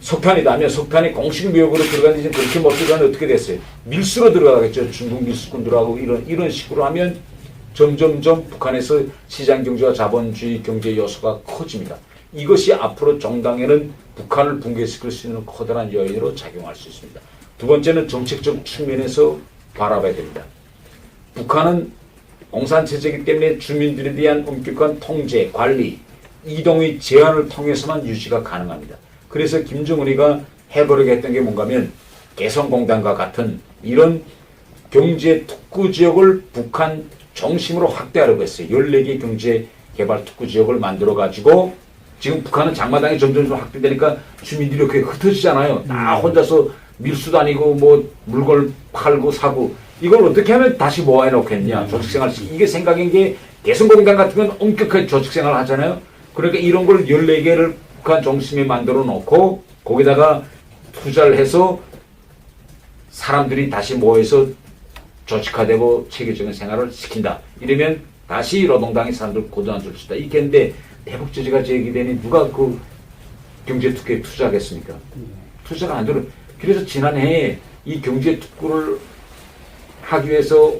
석탄이다 하면 석탄이 공식 무역으로 들어가는지 그렇게 못 들어가면 어떻게 됐어요? 밀수로 들어가겠죠. 중국 밀수꾼 들어가고 이런 식으로 하면 점점점 북한에서 시장 경제와 자본주의 경제 요소가 커집니다. 이것이 앞으로 정당에는 북한을 붕괴시킬 수 있는 커다란 요인으로 작용할 수 있습니다. 두 번째는 정책적 측면에서 바라봐야 됩니다. 북한은 공산체제이기 때문에 주민들에 대한 엄격한 통제, 관리, 이동의 제한을 통해서만 유지가 가능합니다. 그래서 김정은이가 해보려고 했던 게 뭔가면 개성공단과 같은 이런 경제 특구 지역을 북한 중심으로 확대하려고 했어요. 14개 경제 개발 특구 지역을 만들어 가지고 지금 북한은 장마당이 점점 확대되니까 주민들이 이렇게 흩어지잖아요. 다 혼자서 밀수 다니고 뭐 물건 팔고 사고 이걸 어떻게 하면 다시 모아해 놓겠냐. 조직생활 이게 생각인 게 개성공단 같은 건 엄격하게 조직생활 하잖아요. 그러니까 이런 걸 14개를 북한 중심에 만들어 놓고 거기다가 투자를 해서 사람들이 다시 모여서 조직화되고 체계적인 생활을 시킨다. 이러면 다시 노동당의 사람들 고전줄 수 있다. 이렇게 했는데 대북 제재가 제기되니 누가 그 경제 특구에 투자하겠습니까? 투자가 안 되는. 그래서 지난해에 이 경제 특구를 하기 위해서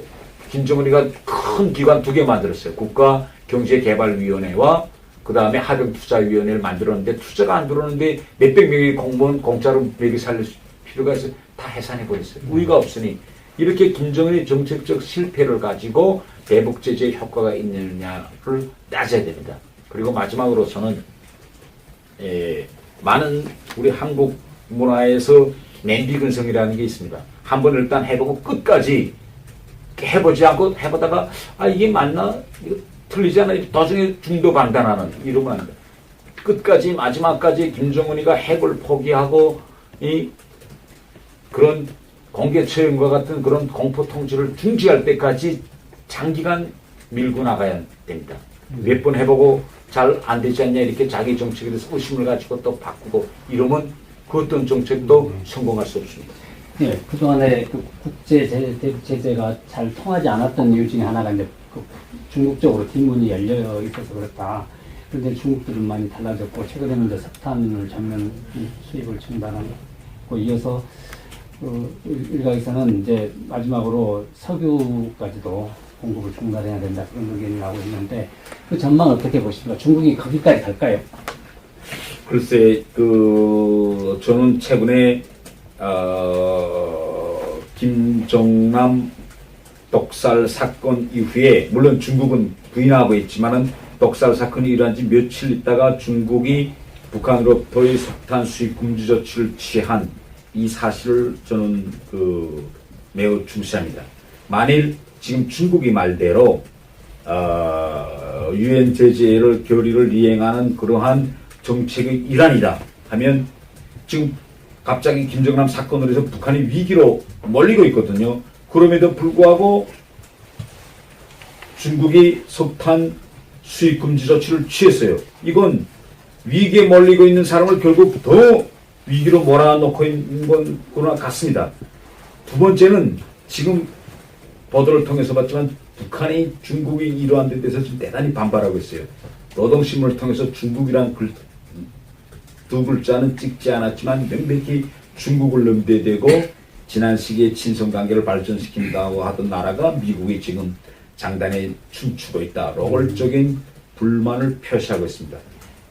김정은이가 큰 기관 2개 만들었어요. 국가경제개발위원회와 그 다음에 하병투자위원회를 만들었는데 투자가 안 들어오는데 몇백 명의 공무원 공짜로 먹이 살릴 필요가 있어요. 다 해산해버렸어요. 우위가 없으니 이렇게 김정은의 정책적 실패를 가지고 대북 제재의 효과가 있느냐를 따져야 됩니다. 그리고 마지막으로서는 많은 우리 한국 문화에서 냄비근성이라는 게 있습니다. 한번 일단 해보고 끝까지 해보지 않고 해보다가 이게 맞나? 이거 틀리지 않아? 도중에 중도방단하는 이러면 안 돼. 끝까지 마지막까지 김정은이가 핵을 포기하고 이 그런 공개처형과 같은 그런 공포통치를 중지할 때까지 장기간 밀고 나가야 됩니다. 몇 번 해보고 잘 안 되지 않냐 이렇게 자기 정책에 대해서 의심을 가지고 또 바꾸고 이러면 그 어떤 정책도 성공할 수 없습니다. 네, 그동안에 그 국제 제재가 잘 통하지 않았던 이유 중에 하나가 이제 그 중국 쪽으로 뒷문이 열려 있어서 그렇다. 그런데 중국들은 많이 달라졌고 최근에는 이제 석탄을 전면 수입을 중단하고 이어서 일각에서는 이제 마지막으로 석유까지도 공급을 중단해야 된다 그런 의견이 나오고 있는데 그 전망 어떻게 보십니까? 중국이 거기까지 갈까요? 글쎄, 저는 최근에 김정남 독살 사건 이후에 물론 중국은 부인하고 있지만은 독살 사건이 일어난 지 며칠 있다가 중국이 북한으로부터의 석탄 수입 금지 조치를 취한 이 사실을 저는 매우 중시합니다. 만일 지금 중국이 말대로 유엔 제재를 결의를 이행하는 그러한 정책의 일환이다 하면 지금 갑자기 김정남 사건으로 해서 북한이 위기로 몰리고 있거든요. 그럼에도 불구하고 중국이 석탄 수입 금지 조치를 취했어요. 이건 위기에 몰리고 있는 사람을 결국 더 위기로 몰아넣고 있는 거나 같습니다. 두 번째는 지금 보도를 통해서 봤지만 북한이 중국이 이러한 데 대해서 지금 대단히 반발하고 있어요. 노동신문을 통해서 중국이란 두 글자는 찍지 않았지만 명백히 중국을 넘대대고 지난 시기에 친선관계를 발전시킨다고 하던 나라가 미국이 지금 장단에 춤추고 있다. 노골적인 불만을 표시하고 있습니다.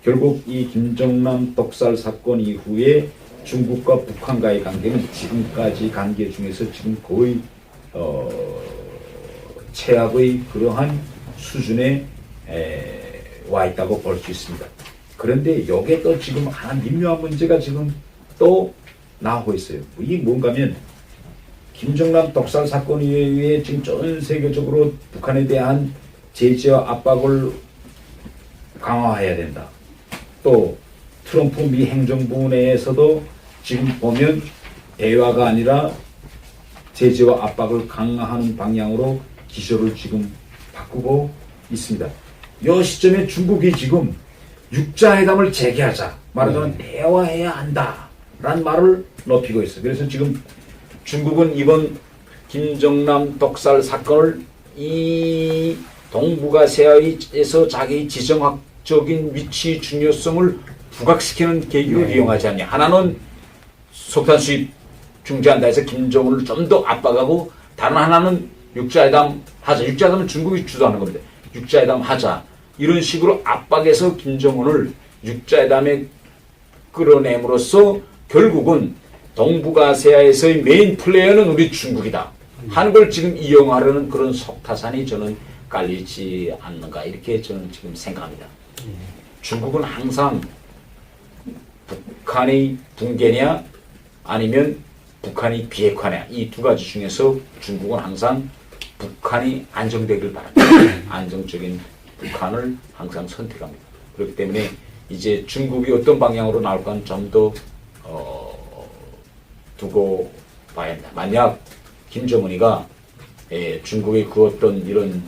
결국 이 김정남 떡살 사건 이후에 중국과 북한과의 관계는 지금까지 관계 중에서 지금 거의 최악의 그러한 수준에 와 있다고 볼 수 있습니다. 그런데 여기에 또 지금 하나 미묘한 문제가 지금 또 나오고 있어요. 이게 뭔가면 김정남 떡살 사건 이후에 지금 전 세계적으로 북한에 대한 제재와 압박을 강화해야 된다. 또 트럼프 미 행정부 내에서도 지금 보면 대화가 아니라 제재와 압박을 강화하는 방향으로 기조를 지금 바꾸고 있습니다. 이 시점에 중국이 지금 육자회담을 재개하자. 말하자면 대화해야 한다라는 말을 높이고 있어요. 그래서 지금 중국은 이번 김정남 떡살 사건을 이 동북아시아에서 자기 지정학적인 위치 중요성을 부각시키는 계기로 이용하지 않냐. 하나는 석탄 수입 중지한다 해서 김정은을 좀 더 압박하고, 다른 하나는 육자회담 하자. 육자회담은 중국이 주도하는 겁니다. 육자회담 하자. 이런 식으로 압박해서 김정은을 육자회담에 끌어냄으로써 결국은 동북아시아에서의 메인 플레이어는 우리 중국이다 하는 걸 지금 이용하려는 그런 속타산이 저는 깔리지 않는가, 이렇게 저는 지금 생각합니다. 중국은 항상 북한의 붕괴냐 아니면 북한이 비핵화냐, 이 두 가지 중에서 중국은 항상 북한이 안정되길 바랍니다. 안정적인 북한을 항상 선택합니다. 그렇기 때문에 이제 중국이 어떤 방향으로 나올까는 좀 더 두고 봐야 합니다. 만약 김정은이가 중국의 그 어떤 이런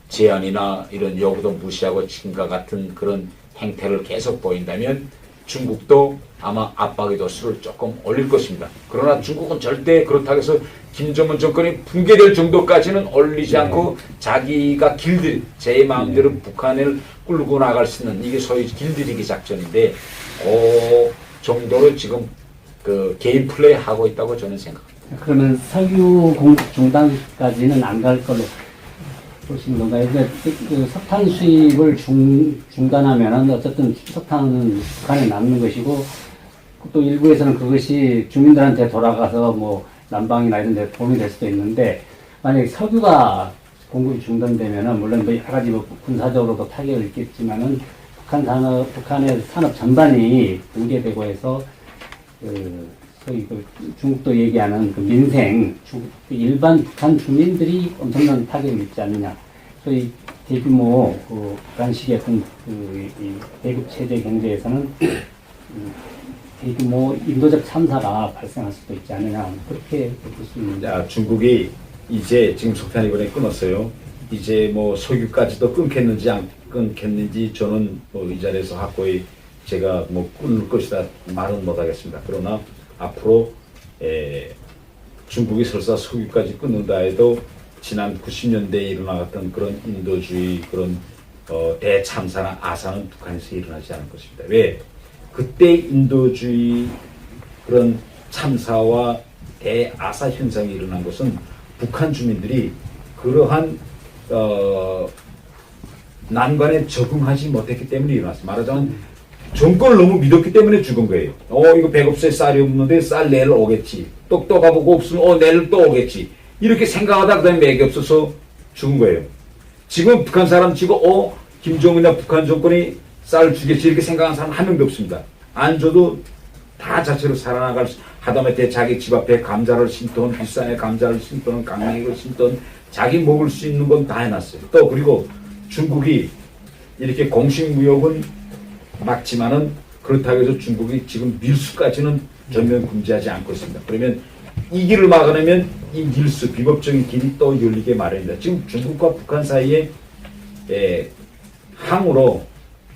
제안이나 이런 요구도 무시하고 지금과 같은 그런 행태를 계속 보인다면 중국도 아마 압박의 도수를 조금 올릴 것입니다. 그러나 중국은 절대 그렇다고 해서 김정은 정권이 붕괴될 정도까지는 올리지 않고 자기가 제 마음대로 북한을 끌고 나갈 수 있는, 이게 소위 길들이기 작전인데 그 정도로 지금 그 개인 플레이 하고 있다고 저는 생각합니다. 그러면 석유 공급 중단까지는 안 갈 걸로 보시는 건가요? 그 석탄 수입을 중단하면 어쨌든 석탄은 북한에 남는 것이고, 또 일부에서는 그것이 주민들한테 돌아가서 뭐 난방이나 이런 데 도움이 될 수도 있는데, 만약에 석유가 공급이 중단되면은 물론 뭐 여러 가지 뭐 군사적으로도 타격을 입겠지만은 북한의 산업 전반이 붕괴되고 해서 소위 중국도 얘기하는 그 민생, 일반 북한 주민들이 엄청난 타격을 입지 않느냐. 소위 대규모 북한식의 대급 체제 경제에서는 대규모 인도적 참사가 발생할 수도 있지 않느냐. 그렇게 볼 수 있는데. 중국이 이제 지금 석탄 이번에 끊었어요. 이제 뭐 석유까지도 끊겠는지 안 끊겠는지 저는 뭐 이 자리에서 확고히 제가 뭐 끊을 것이다 말은 못하겠습니다. 그러나 앞으로 중국이 설사 석유까지 끊는다 해도 지난 90년대에 일어나갔던 그런 인도주의 그런 대참사나 아사는 북한에서 일어나지 않을 것입니다. 왜? 그때 인도주의 그런 참사와 대아사 현상이 일어난 것은 북한 주민들이 그러한 난관에 적응하지 못했기 때문에 일어났습니다. 말하자면 정권을 너무 믿었기 때문에 죽은 거예요. 이거 배고프세 쌀이 없는데 쌀 내일 오겠지. 또 가보고 없으면 내일 또 오겠지. 이렇게 생각하다 그다음에 맥이 없어서 죽은 거예요. 지금 북한 사람 치고 김정은이나 북한 정권이 쌀 주겠지 이렇게 생각하는 사람 한 명도 없습니다. 안 줘도 다 자체로 살아나갈 하다못해 자기 집 앞에 감자를 심던, 비싼 감자를 심던, 강냉이를 심던, 자기 먹을 수 있는 건 다 해놨어요. 또 그리고 중국이 이렇게 공식 무역은 막지만은 그렇다고 해서 중국이 지금 밀수까지는 전면 금지하지 않고 있습니다. 그러면 이 길을 막아내면 이 밀수, 비법적인 길이 또 열리게 마련입니다. 지금 중국과 북한 사이에 항으로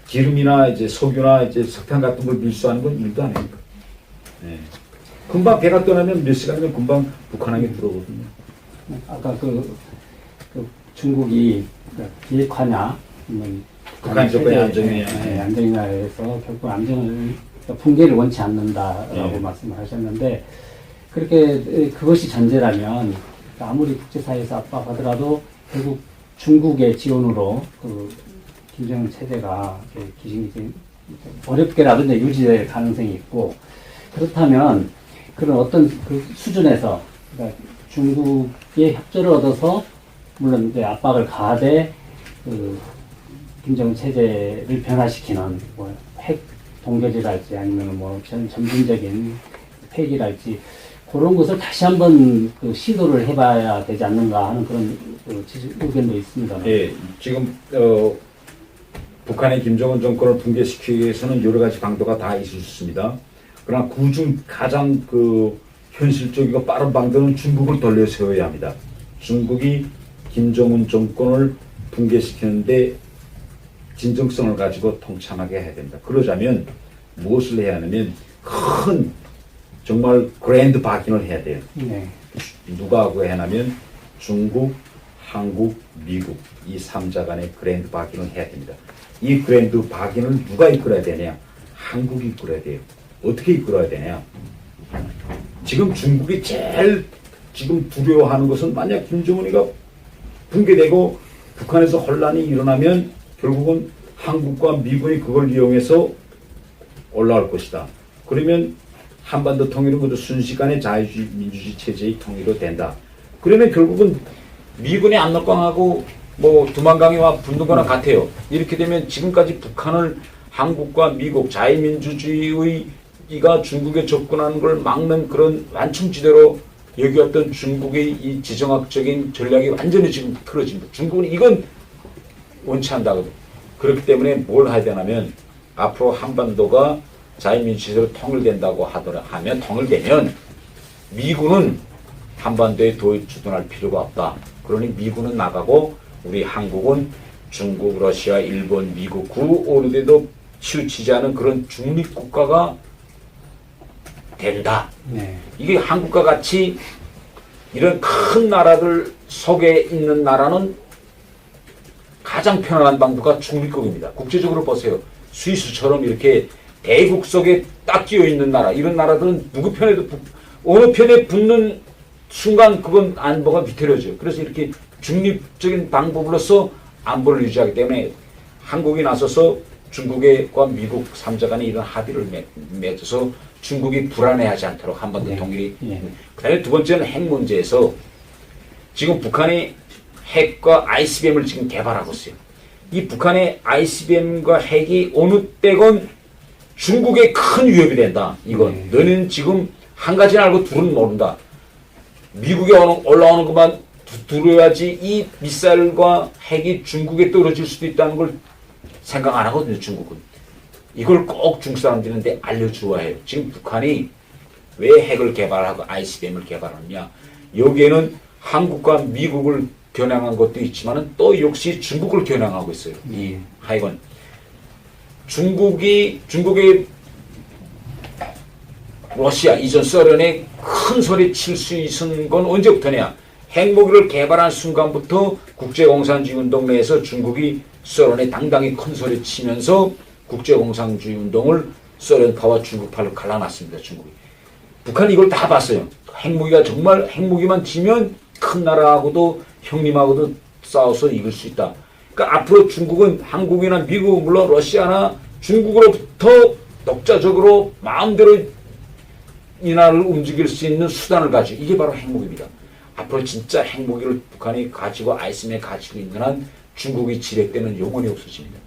기름이나 이제 석유나 이제 석탄 같은 걸 밀수하는 건 일도 아닙니다. 금방 배가 떠나면 몇 시간이면 금방 북한항에 들어오거든요. 아까 그 중국이 비핵화냐, 북한 조건의 안정이냐, 안정이냐 해서 결국 안정을 붕괴를 원치 않는다라고 말씀을 하셨는데, 그렇게 그것이 전제라면 아무리 국제사회에서 압박하더라도 결국 중국의 지원으로 그 김정은 체제가 기승이 어렵게라도 이제 유지될 가능성이 있고, 그렇다면 그런 어떤 그 수준에서 그러니까 중국의 협조를 얻어서 물론 이제 압박을 가하되 그 김정은 체제를 변화시키는 뭐 핵 동결이랄지 아니면 뭐 점진적인 폐기랄지 그런 것을 다시 한번 그 시도를 해봐야 되지 않는가 하는 그런 그 의견도 있습니다. 예, 지금 북한의 김정은 정권을 붕괴시키기 위해서는 여러 가지 방도가 다 있을 수 있습니다. 그러나 그중 가장 그 현실적이고 빠른 방도는 중국을 돌려 세워야 합니다. 중국이 김정은 정권을 붕괴시키는데 진정성을 가지고 통참하게 해야 됩니다. 그러자면 무엇을 해야 하냐면 큰 정말 그랜드 바긴을 해야 돼요. 네. 누가 하고 해야 하냐면 중국, 한국, 미국 이 3자 간의 그랜드 바긴을 해야 됩니다. 이 그랜드 바긴을 누가 이끌어야 되냐? 한국이 이끌어야 돼요. 어떻게 이끌어야 되냐? 지금 중국이 제일 지금 두려워하는 것은 만약 김정은이가 붕괴되고 북한에서 혼란이 일어나면 결국은 한국과 미군이 그걸 이용해서 올라올 것이다. 그러면 한반도 통일은 모두 순식간에 자유주의 민주주의 체제의 통일로 된다. 그러면 결국은 미군의 압록강하고 뭐 두만강이와 분동거나 같아요. 이렇게 되면 지금까지 북한을 한국과 미국 자유민주주의가 중국에 접근하는 걸 막는 그런 완충지대로 여기었던 중국의 이 지정학적인 전략이 완전히 지금 틀어집니다. 중국은 이건 원치 않다거든. 그렇기 때문에 뭘 해야 되냐면 앞으로 한반도가 자유민주주의로 통일된다고 하면 통일되면 미군은 한반도에 더 주둔할 필요가 없다. 그러니 미군은 나가고 우리 한국은 중국, 러시아, 일본, 미국 그 어느 데도 치우치지 않은 그런 중립국가가 된다. 네. 이게 한국과 같이 이런 큰 나라들 속에 있는 나라는 가장 편안한 방도가 중립국입니다. 국제적으로 보세요. 스위스처럼 이렇게 대국 속에 딱 끼어 있는 나라, 이런 나라들은 누구 편에도 어느 편에 붙는 순간 그건 안보가 위태로워져요. 그래서 이렇게 중립적인 방법으로서 안보를 유지하기 때문에 한국이 나서서 중국과 미국 3자 간에 이런 합의를 맺어서 중국이 불안해하지 않도록 한반도 네. 통일이. 네. 그다음에 두 번째는 핵 문제에서 지금 북한이 핵과 ICBM을 지금 개발하고 있어요. 이 북한의 ICBM과 핵이 어느 때건 중국에 큰 위협이 된다. 이건 네. 너는 지금 한 가지는 알고 둘은 모른다. 미국에 올라오는 것만 두려워야지 이 미사일과 핵이 중국에 떨어질 수도 있다는 걸 생각 안 하거든요. 중국은. 이걸 꼭 중국 사람들한테 알려주어야 해요. 지금 북한이 왜 핵을 개발하고 ICBM을 개발하느냐. 여기에는 한국과 미국을 겨냥한 것도 있지만은 또 역시 중국을 겨냥하고 있어요. 이 하여간 중국의 러시아 이전 소련에 큰 소리 칠 수 있은 건 언제부터냐? 핵무기를 개발한 순간부터 국제공산주의 운동 내에서 중국이 소련에 당당히 큰 소리 치면서 국제공산주의 운동을 소련파와 중국파로 갈라놨습니다. 중국이. 북한이 이걸 다 봤어요. 핵무기가 정말 핵무기만 지면 큰 나라하고도 형님하고도 싸워서 이길 수 있다. 그러니까 앞으로 중국은 한국이나 미국 물론 러시아나 중국으로부터 독자적으로 마음대로 이 나라를 움직일 수 있는 수단을 가지고 이게 바로 핵무기입니다. 앞으로 진짜 핵무기를 북한이 가지고 아이스맨 가지고 있는 한 중국이 지렛대는 영원히 없어집니다.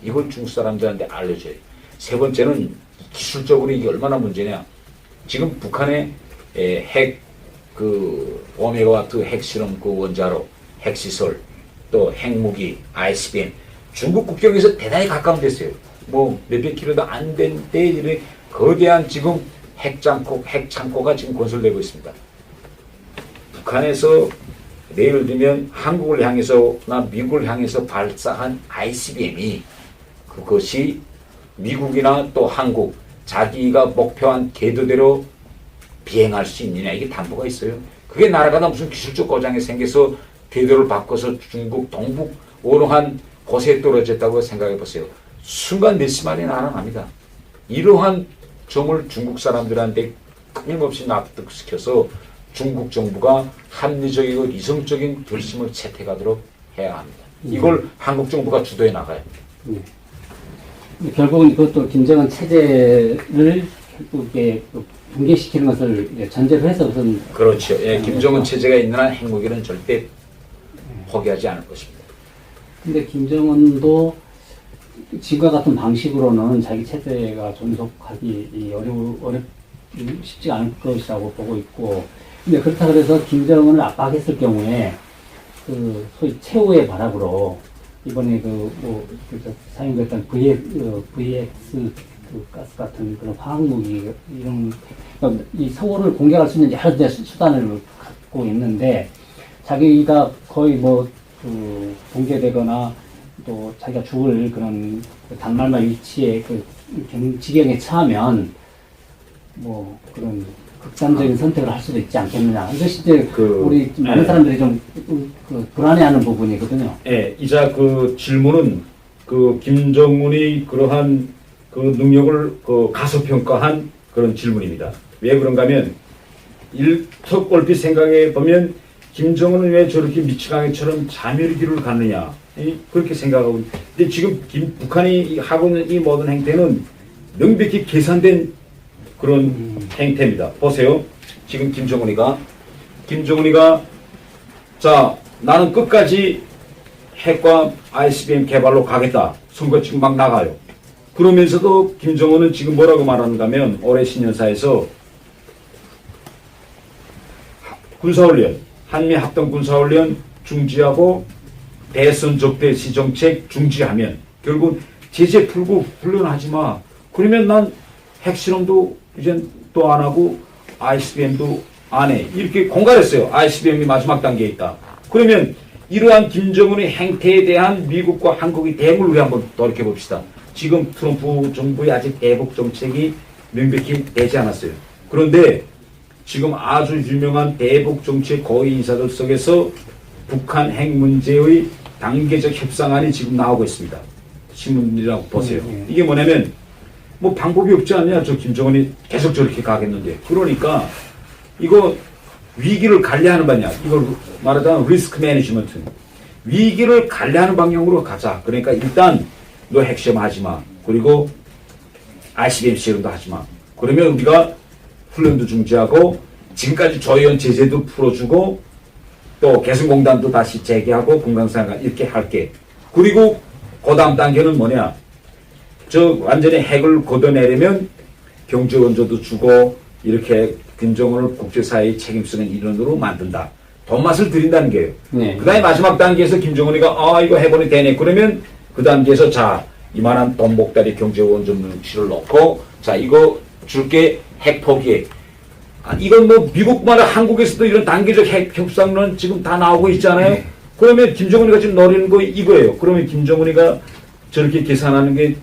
이걸 중국 사람들한테 알려줘야 돼요. 세 번째는 기술적으로 이게 얼마나 문제냐. 지금 북한의 오메가와트 핵실험 그 원자로 핵시설 또 핵무기 ICBM 중국 국경에서 대단히 가까운 데서요. 뭐 몇백 킬로도 안 된 데에 거대한 지금 핵창고가 지금 건설되고 있습니다. 북한에서 예를 들면 한국을 향해서나 미국을 향해서 발사한 ICBM이 그것이 미국이나 또 한국 자기가 목표한 궤도대로 비행할 수 있느냐 이게 담보가 있어요. 그게 나라가 무슨 기술적 고장이 생겨서 궤도를 바꿔서 중국 동북 어느한 곳에 떨어졌다고 생각해 보세요. 순간 메시만이 날아납니다. 이러한 점을 중국 사람들한테 끊임없이 납득시켜서 중국 정부가 합리적이고 이성적인 결심을 채택하도록 해야 합니다. 이걸 한국 정부가 주도해 나가요. 네. 근데 결국은 그것도 김정은 체제를 결국에 붕괴시키는 것을 이제 전제로 해서 우선 그렇죠. 예, 김정은 체제가 있는 한 핵무기는 절대 포기하지 않을 것입니다. 근데 김정은도 지금과 같은 방식으로는 자기 체제가 존속하기 쉽지 않을 것이라고 보고 있고, 근데 그렇다 그래서 김정은을 압박했을 경우에 그 소위 최후의 발악으로 이번에 사용됐던 VX 그 가스 같은 그런 화학무기 이런 그러니까 이 서울을 공격할 수 있는 여러 수단을 갖고 있는데 자기가 거의 붕괴되거나 또 자기가 죽을 그런 단말마 위치에 지경에 처하면 그런 극단적인 선택을 할 수도 있지 않겠느냐. 이것이 이제 우리 많은 사람들이 좀 불안해하는 부분이거든요. 예, 이자 그 질문은 김정은이 그러한 그 능력을 가소평가한 그런 질문입니다. 왜 그런가 하면 첫 얼핏 생각해 보면 김정은은 왜 저렇게 미치광이처럼 자멸기를 갖느냐 그렇게 생각하고, 근데 지금 북한이 하고 있는 이 모든 행태는 명백히 계산된 그런 행태입니다. 보세요. 지금 김정은이가 자 나는 끝까지 핵과 ICBM 개발로 가겠다. 선거 지금 막 나가요. 그러면서도 김정은은 지금 뭐라고 말하는가 하면 올해 신년사에서 군사훈련, 한미합동군사훈련 중지하고 대선 적대 시정책 중지하면 결국 제재 풀고 훈련하지 마. 그러면 난 핵실험도 이젠 또 안 하고 ICBM도 안 해. 이렇게 공갈했어요. ICBM이 마지막 단계에 있다. 그러면 이러한 김정은의 행태에 대한 미국과 한국의 대응을 우리 한번 돌이켜 봅시다. 지금 트럼프 정부의 아직 대북 정책이 명백히 되지 않았어요. 그런데 지금 아주 유명한 대북 정책 고위 인사들 속에서 북한 핵 문제의 단계적 협상안이 지금 나오고 있습니다. 신문이라고 보세요. 이게 뭐냐면 방법이 없지 않냐. 저 김정은이 계속 저렇게 가겠는데. 그러니까 이거 위기를 관리하는 방향. 이걸 말하자면 리스크 매니지먼트. 위기를 관리하는 방향으로 가자. 그러니까 일단 너 핵시험 하지 마. 그리고 ICBM 시험도 하지 마. 그러면 우리가 훈련도 중지하고 지금까지 조의원 제재도 풀어주고 또 개성공단도 다시 재개하고 금강산 이렇게 할게. 그리고 그 다음 단계는 뭐냐. 저 완전히 핵을 걷어내려면 경제 원조도 주고 이렇게 김정은을 국제사회의 책임쓰는 일원으로 만든다. 돈맛을 들인다는 게요. 네. 그 다음에 마지막 단계에서 김정은이가 이거 해보니 되네. 그러면 그 단계에서 자 이만한 돈 목다리 경제 원조 눈치를 넣고 자 이거 줄게 핵 포기해. 이건 미국만 한국에서도 이런 단계적 핵 협상론 지금 다 나오고 있잖아요. 그러면 김정은이가 지금 노리는 거 이거예요. 그러면 김정은이가 저렇게 계산하는 게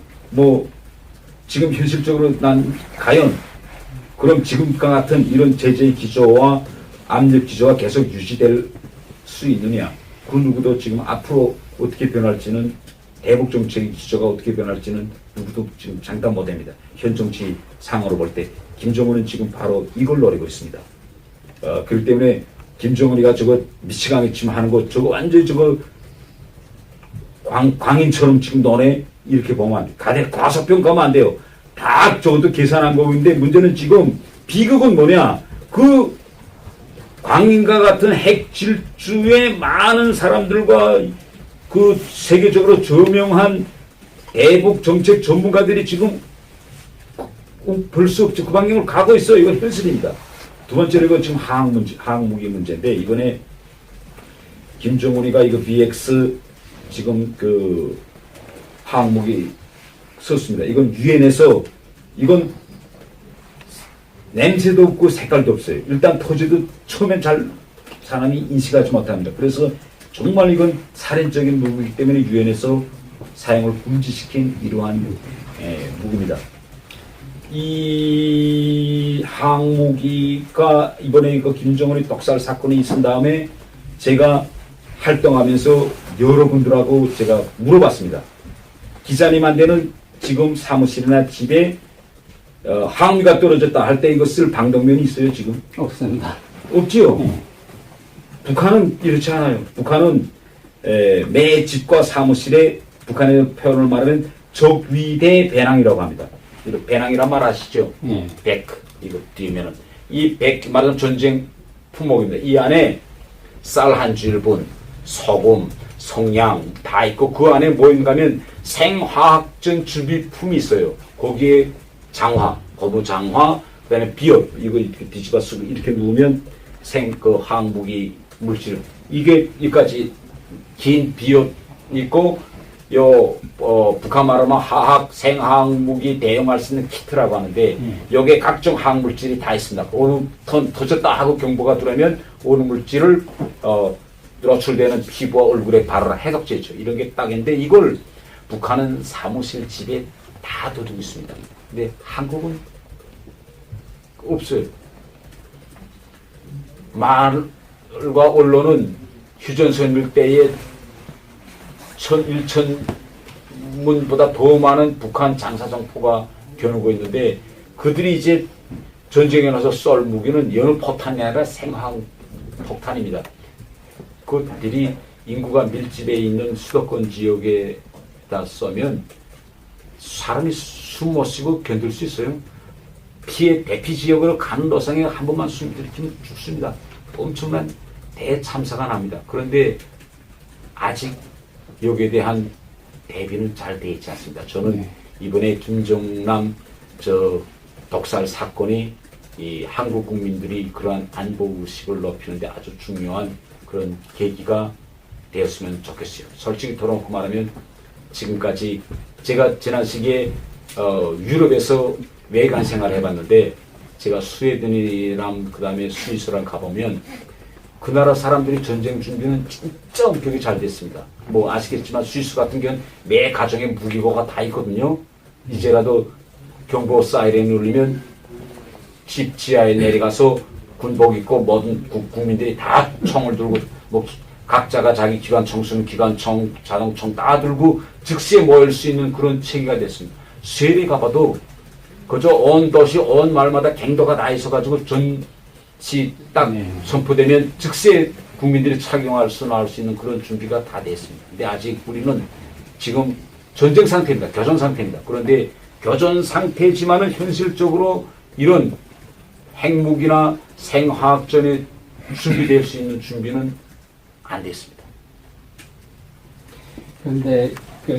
지금 현실적으로 난 과연 그럼 지금과 같은 이런 제재의 기조와 압력 기조가 계속 유지될 수 있느냐. 그 누구도 지금 앞으로 어떻게 변할지는 대북 정책의 기조가 어떻게 변할지는 누구도 지금 장담 못합니다. 현 정치 상으로 볼 때 김정은은 지금 바로 이걸 노리고 있습니다. 그렇기 때문에 김정은이가 저거 미치광이쯤 하는 거 저거 완전히 저거 광인처럼 지금 너네 이렇게 보면 안 돼. 과소평가하면 안 돼요. 다 저것도 계산한 거인데 문제는 지금 비극은 뭐냐. 그 광인과 같은 핵 질주의 많은 사람들과 그 세계적으로 저명한 대북 정책 전문가들이 지금 벌써 그 방향으로 가고 있어요. 이건 현실입니다. 두 번째로 이건 지금 항무기 문제인데 이번에 김정은이가 이거 BX 지금 그 항무기 썼습니다. 이건 유엔에서 이건 냄새도 없고 색깔도 없어요. 일단 토지도 처음엔 잘 사람이 인식하지 못합니다. 그래서 정말 이건 살인적인 무기이기 때문에 유엔에서 사용을 금지시킨 이러한 무기입니다. 이 항무기가 이번에 이거 김정은이 독살 사건이 있은 다음에 제가 활동하면서 여러분들하고 제가 물어봤습니다. 기자님한테는 지금 사무실이나 집에 항미가 떨어졌다 할 때 이거 쓸 방독면이 있어요 지금? 없습니다. 없지요? 북한은 이렇지 않아요. 북한은 매 집과 사무실에 북한의 표현을 말하면 적위대 배낭이라고 합니다. 이거 배낭이란 말 아시죠? 예. 백 이거 띄우면은 이 백 말하면 전쟁 품목입니다. 이 안에 쌀 한 줄분, 소금, 성냥 다 있고 그 안에 뭐 있는가면 생화학전 준비품이 있어요. 거기에 장화, 거부 장화, 그다음에 비옷 이거 이렇게 뒤집어 쓰고 이렇게 누우면 그 항무기 물질 이게 여기까지 긴 비옷 있고 북한 말하면 화학 생화학무기 대용할 수 있는 키트라고 하는데 여기에 각종 화학물질이 다 있습니다. 어느 턴 터졌다 하고 경보가 들어오면 어느 물질을 노출되는 피부와 얼굴에 바르라 해독제죠. 이런 게 딱 있는데 이걸 북한은 사무실 집에 다 두고 있습니다. 근데 한국은 없어요. 말과 언론은 휴전선 일대에 1,000문보다 더 많은 북한 장사정포가 겨누고 있는데 그들이 이제 전쟁에 나서 쏠 무기는 여느 포탄이 아니라 생화학 폭탄입니다. 그들이 인구가 밀집해 있는 수도권 지역에다 쏘면 사람이 숨 못 쉬고 견딜 수 있어요. 대피 지역으로 가는 노상에 한 번만 숨 들이키면 죽습니다. 엄청난 대참사가 납니다. 그런데 아직 여기에 대한 대비는 잘 되어 있지 않습니다. 저는 이번에 김정남 독살 사건이 이 한국 국민들이 그러한 안보 의식을 높이는데 아주 중요한 그런 계기가 되었으면 좋겠어요. 솔직히 돌아놓고 말하면 지금까지 제가 지난 시기에 유럽에서 외관 생활을 해봤는데 제가 스웨덴이랑 그 다음에 스위스랑 가보면 그 나라 사람들이 전쟁 준비는 진짜 엄격히 잘 됐습니다. 뭐 아시겠지만 스위스 같은 경우는 매 가정에 무기고가 다 있거든요. 이제라도 경보 사이렌 울리면 집 지하에 내려가서 군복 입고 모든 국민들이 다 총을 들고 뭐 각자가 자기 기관총 쓰는 기관총, 자동총 다 들고 즉시에 모일 수 있는 그런 체계가 됐습니다. 스웨덴 가봐도 그저 온 도시 온 마을마다 갱도가 다 있어가지고 전시 딱 선포되면 즉시에 국민들이 착용할 수 나올 수 있는 그런 준비가 다 됐습니다. 근데 아직 우리는 지금 전쟁 상태입니다. 교전 상태입니다. 그런데 교전 상태지만은 현실적으로 이런 핵무기나 생화학전에 준비될 수 있는 준비는 안 됐습니다. 그런데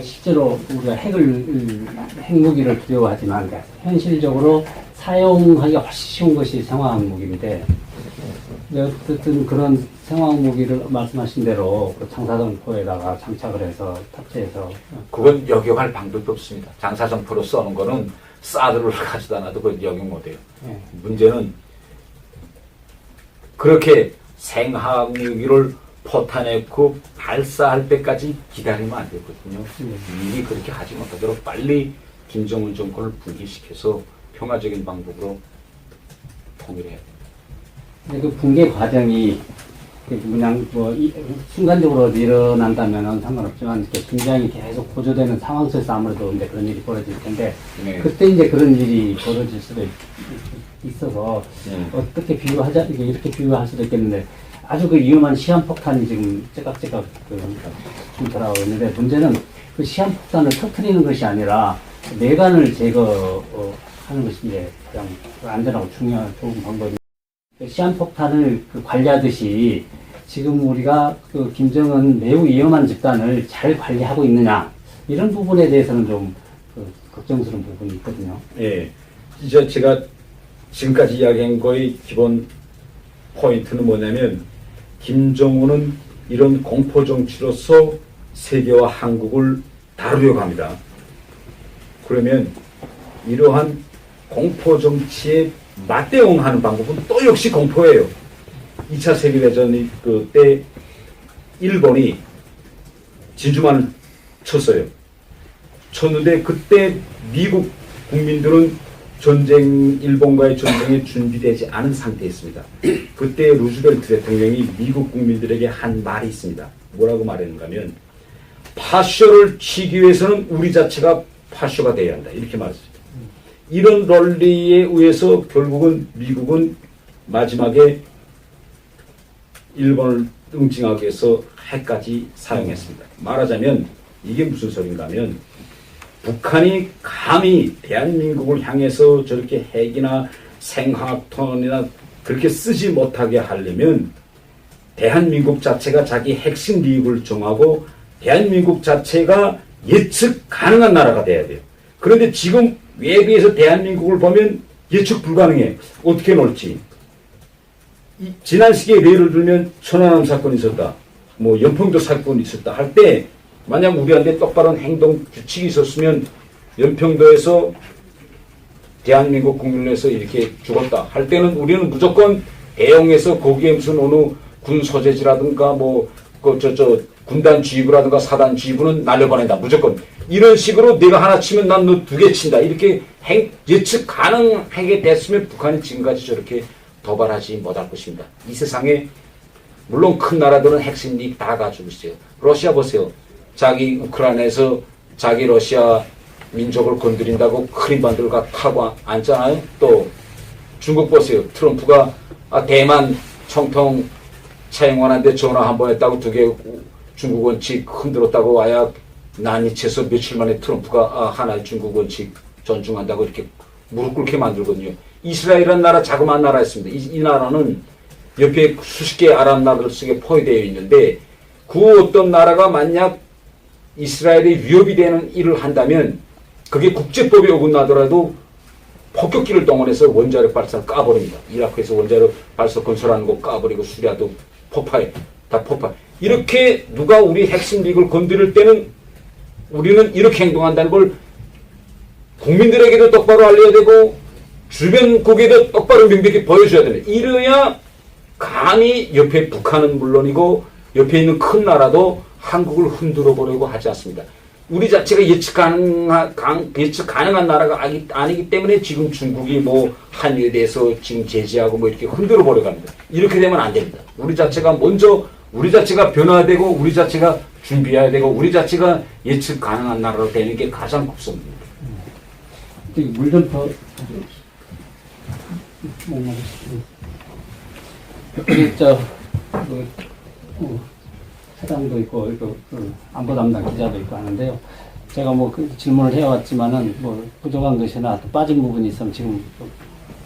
실제로 우리가 핵무기를 두려워하지만 현실적으로 사용하기가 훨씬 쉬운 것이 생화학무기인데 어쨌든 그런 생화학무기를 말씀하신 대로 그 장사정포에다가 장착을 해서 탑재해서 그건 역용할 방법이 없습니다. 장사정포로 쏘는 거는 사드를 가지도 않아도 그건 역용 못해요. 문제는 그렇게 생화학무기를 포탄에 그 발사할 때까지 기다리면 안 되거든요. 미리 그렇게 하지 못하도록 빨리 김정은 정권을 붕괴시켜서 평화적인 방법으로 통일해야 됩니다. 근데 그 붕괴 과정이 그냥 순간적으로 일어난다면은 상관없지만 이렇게 긴장이 계속 고조되는 상황 속에서 아무래도 이제 그런 일이 벌어질 텐데 그때 이제 그런 일이 벌어질 수도 있어서 어떻게 비유하자 이렇게 비유할 수도 있겠는데 아주 그 위험한 시한폭탄이 지금 째깍째깍 좀 돌아오고 있는데 문제는 그 시한폭탄을 터뜨리는 것이 아니라 내관을 제거하는 것이 이제 가장 안전하고 좋은 방법이 시한폭탄을 관리하듯이 지금 우리가 그 김정은 매우 위험한 집단을 잘 관리하고 있느냐 이런 부분에 대해서는 좀 걱정스러운 부분이 있거든요. 예, 이제 제가 지금까지 이야기한 거의 기본 포인트는 뭐냐면 김정은은 이런 공포 정치로서 세계와 한국을 다루려고 합니다. 그러면 이러한 공포 정치에 맞대응하는 방법은 또 역시 공포예요. 2차 세계대전 그때 일본이 진주만을 쳤어요. 쳤는데 그때 미국 국민들은 일본과의 전쟁에 준비되지 않은 상태였습니다. 그때 루즈벨트 대통령이 미국 국민들에게 한 말이 있습니다. 뭐라고 말했는가 하면 파쇼를 치기 위해서는 우리 자체가 파쇼가 돼야 한다. 이렇게 말했습니다. 이런 논리에 의해서 결국은 미국은 마지막에 일본을 응징하기 위해서 핵까지 사용했습니다. 말하자면 이게 무슨 소린가 하면 북한이 감히 대한민국을 향해서 저렇게 핵이나 생화학탄이나 그렇게 쓰지 못하게 하려면 대한민국 자체가 자기 핵심利益을 정하고 대한민국 자체가 예측 가능한 나라가 돼야 돼요. 그런데 지금 외부에서 대한민국을 보면 예측 불가능해. 어떻게 놀지? 지난 시기에 예를 들면 천안함 사건이 있었다. 뭐 연평도 사건이 있었다 할 때 만약 우리한테 똑바른 행동 규칙이 있었으면 연평도에서 대한민국 국민을 위해서 이렇게 죽었다 할 때는 우리는 무조건 대응해서 거기에 무슨 어느 군 소재지라든가 뭐 군단 지휘부라든가 사단 지휘부는 날려보낸다. 무조건 이런 식으로 내가 하나 치면 난 너 두 개 친다. 이렇게 예측 가능하게 됐으면 북한이 지금까지 저렇게 도발하지 못할 것입니다. 이 세상에 물론 큰 나라들은 핵심 이익 다 가지고 있어요. 러시아 보세요. 자기 우크라이나에서 자기 러시아 민족을 건드린다고 크림반도를 타고 앉잖아요. 또 중국 보세요. 트럼프가 대만 청통 차영원한테 전화 한 번 했다고 두 개 중국 원칙 흔들었다고 와야 난이쳐서 며칠 만에 트럼프가 하나의 중국 원칙 존중한다고 이렇게 무릎 꿇게 만들거든요. 이스라엘이라는 나라 자그마한 나라였습니다. 이 나라는 옆에 수십 개의 아랍 나라들 속에 포위되어 있는데 그 어떤 나라가 만약 이스라엘에 위협이 되는 일을 한다면 그게 국제법에 어긋나더라도 폭격기를 동원해서 원자력 발사를 까버립니다. 이라크에서 원자력 발사 건설하는 거 까버리고 수리아도 폭파해. 다 폭파. 이렇게 누가 우리 핵심利益을 건드릴 때는 우리는 이렇게 행동한다는 걸 국민들에게도 똑바로 알려야 되고 주변국에도 똑바로 명백히 보여줘야 됩니다. 이래야 감히 옆에 북한은 물론이고 옆에 있는 큰 나라도 한국을 흔들어 보려고 하지 않습니다. 우리 자체가 예측 가능한 나라가 아니기 때문에 지금 중국이 뭐 한일에 대해서 지금 제재하고 뭐 이렇게 흔들어 보려고 합니다. 이렇게 되면 안 됩니다. 우리 자체가 먼저 우리 자체가 변화되고 우리 자체가 준비해야 되고 우리 자체가 예측 가능한 나라로 되는 게 가장 급선무입니다. 물전터 사장도 있고 안보 담당 기자도 있고 하는데요. 제가 뭐 그 질문을 해왔지만은 뭐 부족한 것이나 또 빠진 부분이 있으면 지금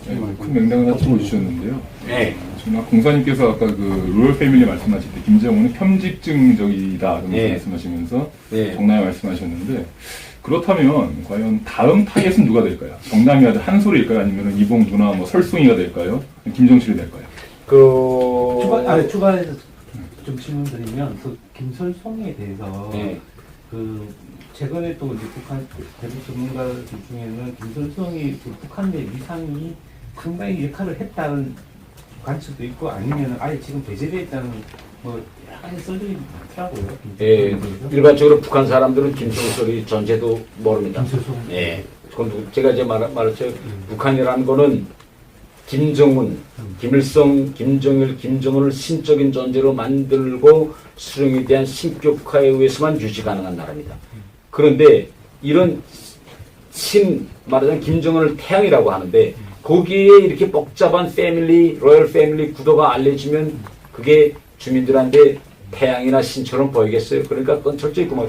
큰 명당을 하나 짚어주셨는데요. 네. 정말 공사님께서 아까 그 로열 패밀리 말씀하실 때 김정은은 편집증적이다 이런 네. 말씀하시면서 네. 정남이 말씀하셨는데 그렇다면 과연 다음 타겟은 누가 될까요? 정남이 아들 한솔일까요? 아니면 이봉두나 뭐 설송이가 될까요? 김정실이 될까요? 추가해서 좀 질문드리면 그 김설송에 대해서 네. 그 최근에 또 이제 북한 대북 전문가들 중에는 김설송이 그 북한 내 위상이 상당히 역할을 했다는 관측도 있고 아니면 아예 지금 배제되어 있다는 뭐 여러 가지 썰들이 많더라고요. 예, 일반적으로 북한 사람들은 김성설이 존재도 모릅니다. 김설송. 예, 그건 제가 이제 말했죠. 북한이라는 거는 김정은, 김일성, 김정일, 김정은을 신적인 존재로 만들고 수령에 대한 신격화에 의해서만 유지 가능한 나라입니다. 그런데 이런 말하자면 김정은을 태양이라고 하는데 거기에 이렇게 복잡한 패밀리, 로열 패밀리 구도가 알려지면 그게 주민들한테 태양이나 신처럼 보이겠어요. 그러니까 그건 철저히 그만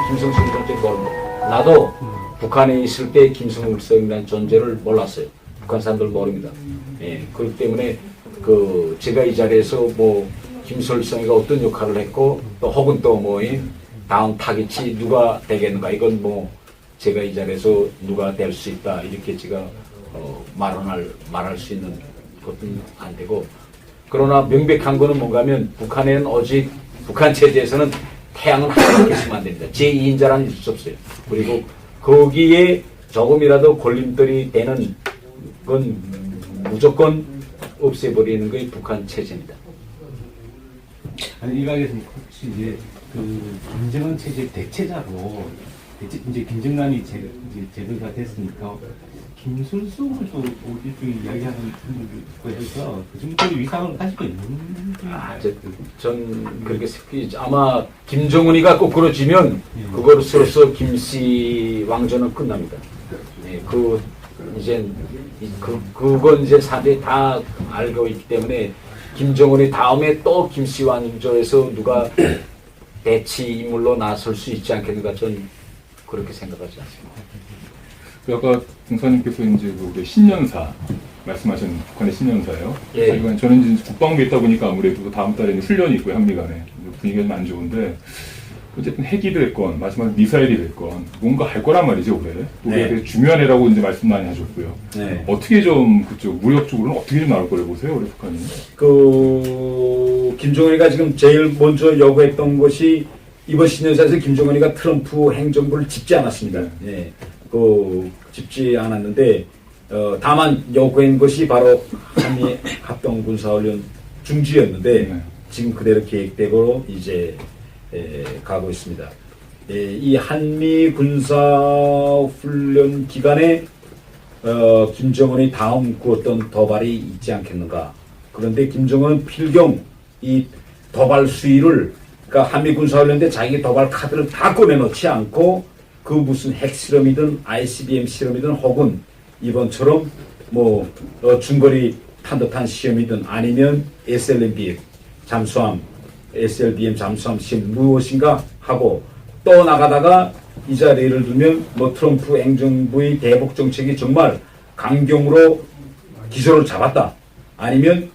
김성석이 존재를 모릅니다. 나도 북한에 있을 때 김성석이라는 존재를 몰랐어요. 북한 사람들 모릅니다. 예, 그렇기 때문에 제가 이 자리에서 뭐 김설성이가 어떤 역할을 했고 또 혹은 또 뭐 다음 타깃이 누가 되겠는가 이건 뭐 제가 이 자리에서 누가 될 수 있다 이렇게 제가 말할 수 있는 것은 안 되고 그러나 명백한 거는 뭔가 하면 북한에는 오직 북한 체제에서는 태양은 하나밖에 있으면 안 됩니다. 제2인자라는 있을 수 없어요. 그리고 거기에 조금이라도 걸림돌이 되는 건 무조건 없애버리는 게 북한 체제입니다. 아니 일각에서 혹시 이제 그 김정은 체제 대체자로 이제 김정남이 제도가 됐으니까 김술수를 또 일종의 이야기하는 분들도 있고 해서 그 정도의 위상을 가지고 있는 전 그렇게 아마 김정은이가 거꾸로지면 그거로서 김씨 왕조는 끝납니다. 네, 그건 이제 사람들이 다 알고 있기 때문에 김정은이 다음에 또 김씨 왕조에서 누가 대치 인물로 나설 수 있지 않겠는가 저는 그렇게 생각하지 않습니다. 아까 공사님께서 이제 그 신년사 말씀하신 북한의 신년사예요. 예. 저는 이제 국방부에 있다 보니까 아무래도 다음 달에는 훈련이 있고요, 한미 간에 분위기가 좀 안 좋은데 어쨌든 핵이 됐건 말씀하신 미사일이 됐건 뭔가 할 거란 말이죠 올해. 올해 네. 되게 중요한 해라고 이제 말씀 많이 하셨고요. 네. 어떻게 좀 그쪽 무력 쪽으로는 어떻게 좀 나올 거라고 보세요, 우리 북한이? 김정은이가 지금 제일 먼저 요구했던 것이 이번 신년사에서 김정은이가 트럼프 행정부를 짚지 않았습니다. 예. 짚지 않았는데 다만 요구한 것이 바로 한미 합동 군사훈련 중지였는데 네. 지금 그대로 계획대로 이제 가고 있습니다. 이 한미 군사훈련 기간에 김정은이 다음 꾸었던 도발이 있지 않겠는가. 그런데 김정은은 필경 이 도발 수위를 그러니까 한미 군사훈련 때 자기 도발 카드를 다 꺼내놓지 않고 그 무슨 핵 실험이든 ICBM 실험이든 혹은 이번처럼 뭐 중거리 탄도탄 시험이든 아니면 SLBM 잠수함 SLBM 잠수함 시험 무엇인가 하고 또 나가다가 이 자리에 예를 들면 뭐 트럼프 행정부의 대북 정책이 정말 강경으로 기조를 잡았다. 아니면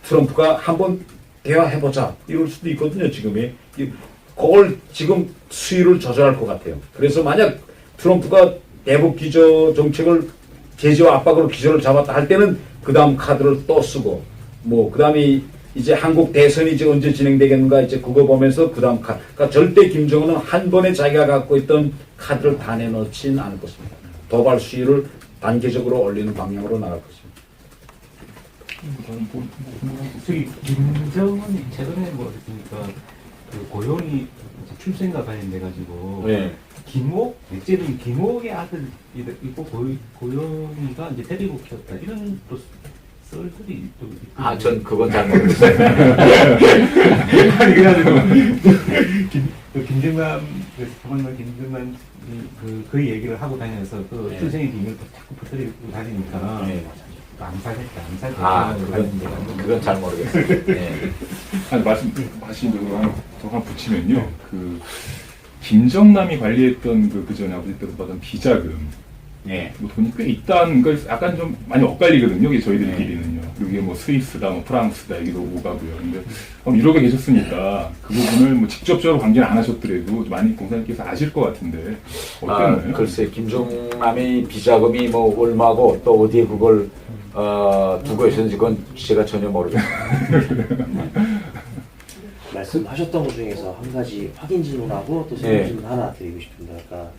트럼프가 한번 대화해보자. 이럴 수도 있거든요, 지금이. 그걸 지금 수위를 조절할 것 같아요. 그래서 만약 트럼프가 대북 기조 정책을 제재와 압박으로 기조를 잡았다 할 때는 그 다음 카드를 또 쓰고, 뭐, 그 다음에 이제 한국 대선이 이제 언제 진행되겠는가 이제 그거 보면서 그 다음 카드. 그러니까 절대 김정은은 한 번에 자기가 갖고 있던 카드를 다 내놓지는 않을 것입니다. 도발 수위를 단계적으로 올리는 방향으로 나갈 것입니다. 저기 김정은이 최근에 뭐 그러니까 그 고용이 출생과 관련돼 가지고 네. 김호 넷째는 김호의 아들 있고 고용이가 이제 데리고 키웠다 이런 또 썰들이 또 있고. 전 그건 잘 모르겠어요. 아니 그래가지고 김정남 정말 김정남 그 얘기를 하고 다니면서 그 네. 출생의 비밀을 자꾸 퍼뜨리고 다니니까. 네. 암살했다. 그건 잘 모르겠어요. 네. 아니, 말씀하신 대로 한 붙이면요. 그 김정남이 관리했던 그 전에 아버지 때부터 받은 비자금, 네. 뭐 돈이 꽤 있다는 걸 약간 좀 많이 엇갈리거든요. 이게 저희들끼리는요. 그게 뭐 스위스다, 뭐 프랑스다 얘기도 오가고요. 근데 이러고 계셨으니까 그 부분을 뭐 직접적으로 관계는 안 하셨더라도 많이 공사님께서 아실 것 같은데 어땠나요? 글쎄 김정남의 비자금이 뭐 얼마고 또 어디에 그걸 두고 있었는지 그건 제가 전혀 모르겠어요. 말씀하셨던 것 중에서 한 가지 확인 질문하고 또 설명 질문 하나 드리고 싶습니다. 아까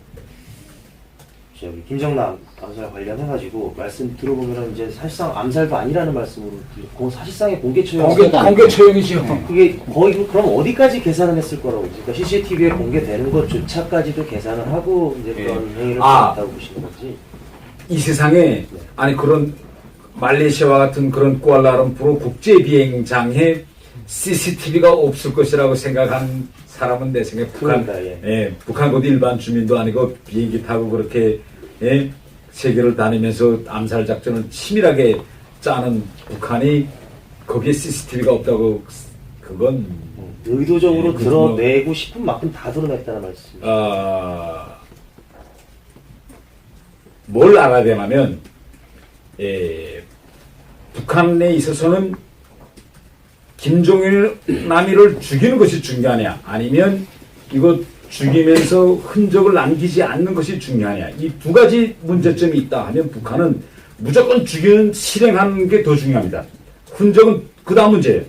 저기 김정남 암살 관련해가지고 말씀 들어보면은 이제 사실상 암살도 아니라는 말씀으로 사실상의 공개 처형. 공개 처형이죠. 그게 거의 그럼 어디까지 계산을 했을 거라고 그러니까 CCTV에 공개되는 것조차까지도 계산을 하고 이제 그런 행위를 했다고 보시는 건지. 이 세상에 아니 그런 말레이시아와 같은 그런 쿠알라룸푸르 국제 비행장에 CCTV가 없을 것이라고 생각한 사람은 내 생각에 북한, 북한 곧 일반 주민도 아니고 비행기 타고 그렇게 세계를 다니면서 암살 작전을 치밀하게 짜는 북한이 거기에 CCTV가 없다고 그건 의도적으로 드러내고 싶은 만큼 다 드러냈다는 말씀이죠. 뭘 알아야 되냐면 북한에 있어서는 김정남이를 죽이는 것이 중요하냐 아니면 이거 죽이면서 흔적을 남기지 않는 것이 중요하냐 이 두 가지 문제점이 있다 하면 북한은 무조건 죽이는 실행하는 게 더 중요합니다. 흔적은 그 다음 문제예요.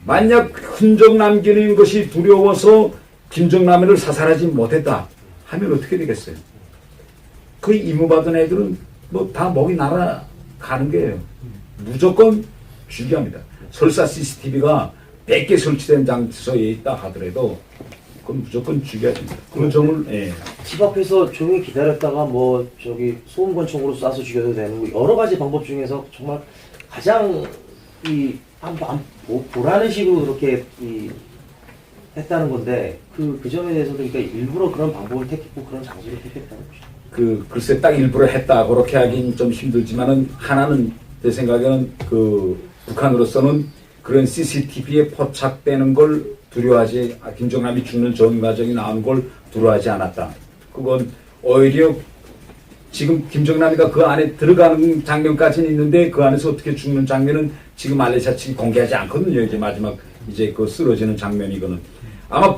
만약 흔적 남기는 것이 두려워서 김정남이를 사살하지 못했다 하면 어떻게 되겠어요? 그 임무받은 애들은 뭐 다 목이 날아가는 거예요. 무조건 죽여야 합니다. 설사 CCTV가 100개 설치된 장소에 있다 하더라도 그건 무조건 죽여야 됩니다. 그런 점을 집 앞에서 조용히 기다렸다가 뭐 저기 소음권총으로 쏴서 죽여도 되는 거 여러 가지 방법 중에서 정말 가장 보라는 식으로 그렇게 했다는 건데 그 점에 대해서 그러니까 일부러 그런 방법을 택했고 그런 장소를 택했다는 거죠. 글쎄 딱 일부러 했다 그렇게 하긴 좀 힘들지만은 하나는 제 생각에는 북한으로서는 그런 CCTV에 포착되는 걸 두려워하지, 김정남이 죽는 전 과정이 나온 걸 두려워하지 않았다. 그건 오히려 지금 김정남이가 그 안에 들어가는 장면까지는 있는데 그 안에서 어떻게 죽는 장면은 지금 말레이시아 측이 공개하지 않거든요. 이제 마지막 이제 그 쓰러지는 장면이거는. 아마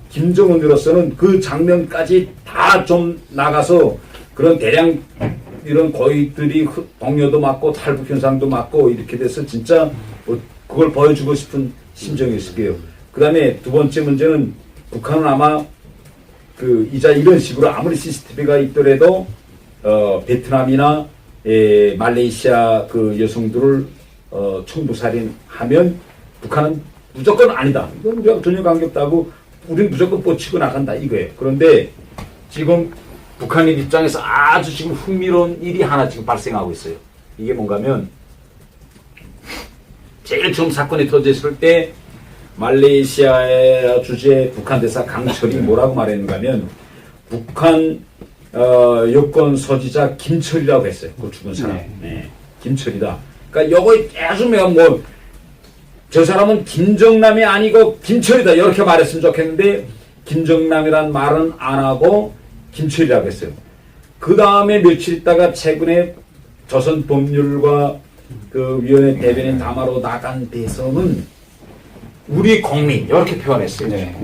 김정은으로서는 그 장면까지 다 좀 나가서 그런 대량 이런 고위들이 동료도 맞고 탈북 현상도 맞고 이렇게 돼서 진짜 그걸 보여주고 싶은 심정이었을 거예요. 그 다음에 두 번째 문제는 북한은 아마 이자 이런 식으로 아무리 CCTV가 있더라도 베트남이나 말레이시아 그 여성들을 총부살인하면 북한은 무조건 아니다. 이건 우리가 전혀 관계없다고 우리는 무조건 뻗치고 나간다 이거예요. 그런데 지금 북한의 입장에서 아주 지금 흥미로운 일이 하나 지금 발생하고 있어요. 이게 뭔가면 제일 처음 사건이 터졌을 때 말레이시아의 주재 북한 대사 강철이 뭐라고 말했는가 하면 북한 여권 소지자 김철이라고 했어요. 그 죽은 사람. 네. 김철이다. 그러니까 요거 계속 내가 저 사람은 김정남이 아니고 김철이다 이렇게 말했으면 좋겠는데 김정남이란 말은 안 하고 김철이라고 했어요. 그 다음에 며칠 있다가 최근에 조선법률과 그 위원회 대변인 담화로 나간 데서는 우리 국민 이렇게 표현했어요. 네.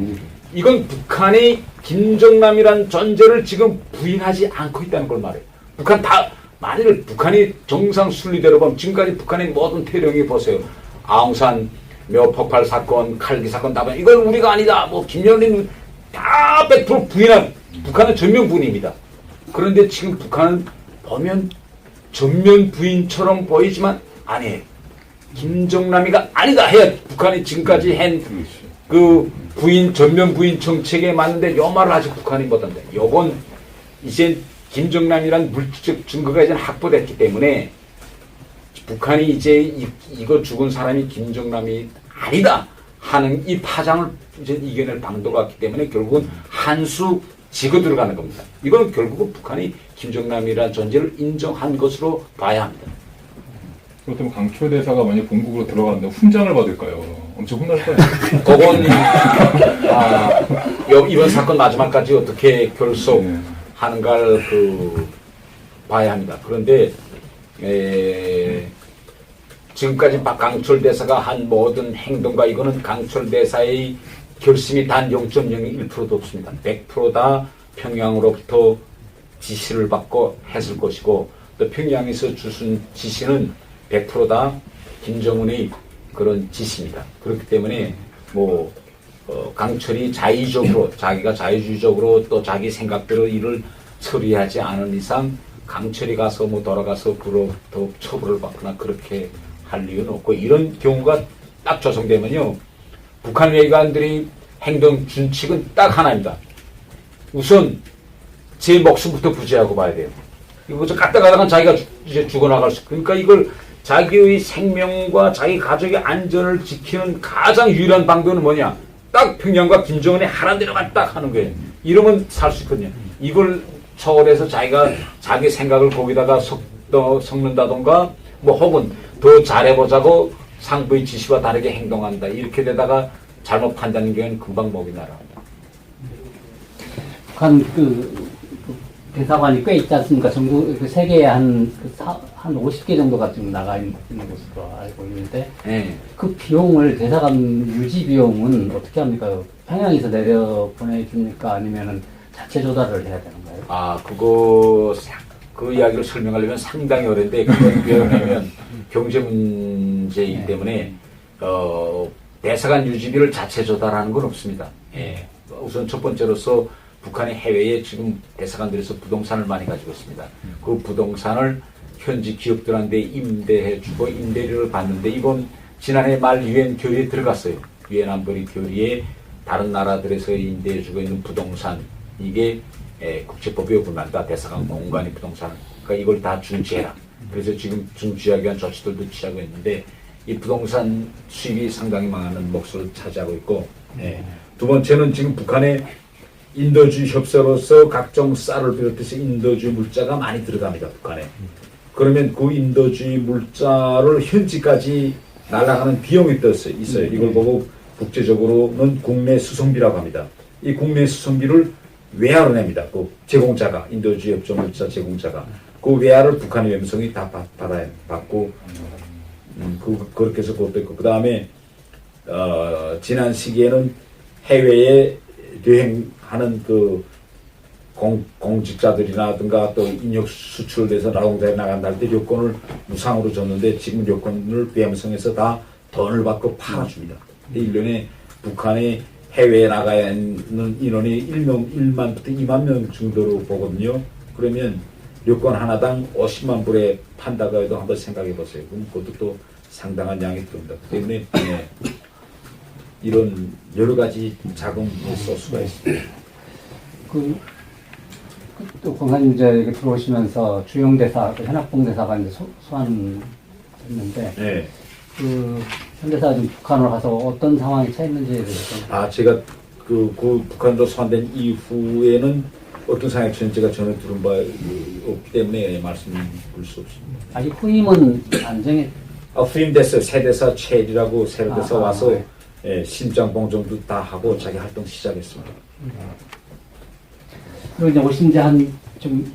이건 북한이 김정남이란 존재를 지금 부인하지 않고 있다는 걸 말해요. 북한 다 만일 북한이 정상 순리대로 보면 지금까지 북한의 모든 태령이 보세요. 아웅산 묘 폭발 사건, 칼기 사건 다 보면 이건 우리가 아니다. 뭐 김정은 다 100% 부인한 북한은 전면 부인입니다. 그런데 지금 북한은 보면 전면 부인처럼 보이지만 아니에요. 김정남이가 아니다 해야 북한이 지금까지 한 그 부인 전면 부인 정책에 맞는데 요 말을 아직 북한이 못한다. 요건 이제 김정남이란 물질적 증거가 이제 확보됐기 때문에 북한이 이제 이거 죽은 사람이 김정남이 아니다 하는 이 파장을 이제 이겨낼 방도가 왔기 때문에 결국은 한 수 지고 들어가는 겁니다. 이건 결국은 북한이 김정남이라는 존재를 인정한 것으로 봐야 합니다. 그렇다면 강철 대사가 만약 본국으로 들어가는데 훈장을 받을까요? 엄청 혼날 거예요. 그건 이번 사건 마지막까지 어떻게 결속하는가를 봐야 합니다. 그런데 지금까지 강철 대사가 한 모든 행동과 이거는 강철 대사의 결심이 단 0.01%도 없습니다. 100% 다 평양으로부터 지시를 받고 했을 것이고 또 평양에서 주신 지시는 100% 다 김정은의 그런 지시입니다. 그렇기 때문에 강철이 자의적으로 자기가 자유주의적으로 또 자기 생각대로 일을 처리하지 않은 이상 강철이 가서 돌아가서 그로부터 처벌을 받거나 그렇게 할 이유는 없고 이런 경우가 딱 조성되면요. 북한 외교관들이 행동 준칙은 딱 하나입니다. 우선 제 목숨부터 부지하고 봐야 돼요. 이거 가다가다가 자기가 이제 죽어나갈 수. 그러니까 이걸 자기의 생명과 자기 가족의 안전을 지키는 가장 유일한 방법은 뭐냐? 딱 평양과 김정은이 하나 내려가 딱 하는 거예요. 이러면 살 수 있거든요. 이걸 초월해서 자기가 자기 생각을 거기다가 섞는다던가 혹은 더 잘해보자고 상부의 지시와 다르게 행동한다. 이렇게 되다가 잘못 판단하는 경우는 금방 목이 날아갑니다. 북한 대사관이 꽤 있지 않습니까? 전국 세계에 한 50개 정도가 지금 나가 있는 것으로 알고 있는데 네. 그 비용을 대사관 유지 비용은 어떻게 합니까? 평양에서 내려 보내줍니까? 아니면은 자체 조달을 해야 되는가요? 그 이야기를 설명하려면 상당히 어려운데 그건 왜냐면 경제 문제이기 때문에 대사관 유지비를 자체 조달하는 건 없습니다. 예. 우선 첫 번째로서 북한의 해외에 지금 대사관들에서 부동산을 많이 가지고 있습니다. 그 부동산을 현지 기업들한테 임대해주고 임대료를 받는데 이건 지난해 말 유엔 결의에 들어갔어요. 유엔 안보리 결의에 다른 나라들에서 임대해주고 있는 부동산 이게 국제법에 어긋난다. 대사관 공간의 부동산. 그러니까 이걸 다 중지해라. 그래서 지금 중지하기 위한 조치들도 취하고 있는데 이 부동산 수입이 상당히 많은 몫을 차지하고 있고 두 번째는 지금 북한의 인도주의 협사로서 각종 쌀을 비롯해서 인도주의 물자가 많이 들어갑니다. 북한에. 그러면 그 인도주의 물자를 현지까지 날아가는 비용이 있어요. 이걸 보고 국제적으로는 국내 수송비라고 합니다. 이 국내 수송비를 외화로 냅니다. 그 제공자가, 인도주의협정물자 제공자가. 그 외화를 북한의 외무성이 다 받고, 그렇게 해서 그것도 있고. 그 다음에, 지난 시기에는 해외에 여행하는 그 공직자들이라든가 또 인력 수출돼서劳동자에 나간다 할 때 요건을 무상으로 줬는데 지금 요건을 외무성에서 다 돈을 받고 팔아줍니다. 1년에 북한의 해외에 나가야 하는 인원이 1만부터 2만 명 정도로 보거든요. 그러면 요건 하나당 50만 불에 판다고 해도 한번 생각해 보세요. 그럼 그것도 또 상당한 양이 들어옵니다. 그 때문에 이런 여러 가지 자금을 쓸 수가 있습니다. 또 공사님 이제 여기 들어오시면서 주영 대사, 현학봉 대사가 이제 소환했는데, 네. 현 대사가 지금 북한으로 가서 어떤 상황이 처했는지에 대해서. 제가 그 북한으로 소환된 이후에는 어떤 상황이 처했는지 제가 전혀 들은 바 없기 때문에 말씀을 수 없습니다. 아직 후임은 안 정했. 후임됐어요. 새 대사 최일이라고 새로 대사 와서 네. 예, 심장 봉정도 다 하고 자기 활동 시작했습니다. 그리고 이제 오신 지 좀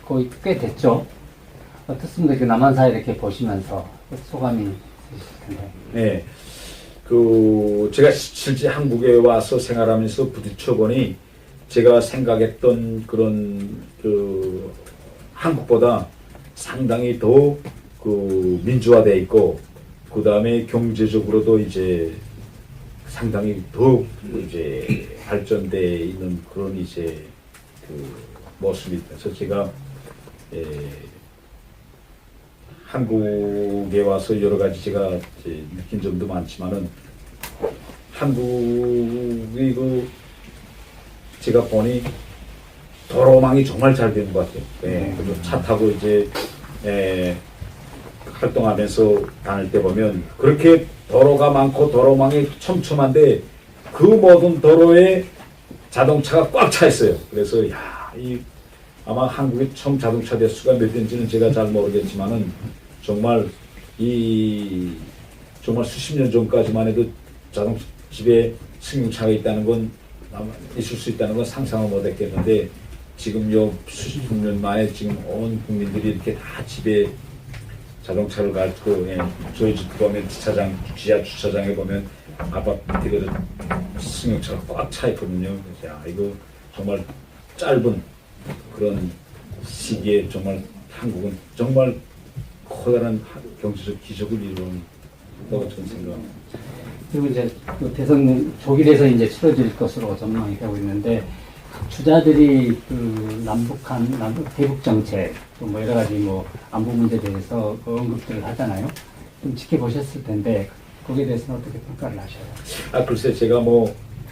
거의 꽤 됐죠. 어떻습니까? 그 남한사회 이렇게 보시면서 소감이 있으실 텐데. 네. 제가 실제 한국에 와서 생활하면서 부딪혀 보니 제가 생각했던 그런 한국보다 상당히 더 민주화되어 있고 그 다음에 경제적으로도 이제 상당히 더 이제 발전되어 있는 그런 이제 모습이 있어서 제가 한국에 와서 여러 가지 제가 이제 느낀 점도 많지만은 한국이 제가 보니 도로망이 정말 잘 되는 것 같아요. 그래서 차 타고 이제 활동하면서 다닐 때 보면 그렇게 도로가 많고 도로망이 촘촘한데 그 모든 도로에 자동차가 꽉 차 있어요. 그래서 아마 한국에 처음 자동차 대수가 몇 대인지는 제가 잘 모르겠지만은 정말 정말 수십 년 전까지만 해도 자동차 집에 승용차가 있다는 건 아마 있을 수 있다는 건 상상을 못했겠는데 지금 요 수십 년 만에 지금 온 국민들이 이렇게 다 집에 자동차를 가지고 저희 집 보면 지하 주차장에 보면 아파트 밑에 승용차가 꽉 차 있거든요. 그래서 이거 정말 짧은 그런 시기에 정말 한국은 정말 커다란 경제적 기적을 이룬다고 저는 생각합니다. 그리고 이제 대선 조기 대선이 이제 치러질 것으로 전망이 되고 있는데 각 주자들이 남북 대북 정책 또 여러 가지 안보 문제에 대해서 언급들을 하잖아요. 좀 지켜보셨을 텐데 거기에 대해서는 어떻게 평가를 하셔요? 글쎄 제가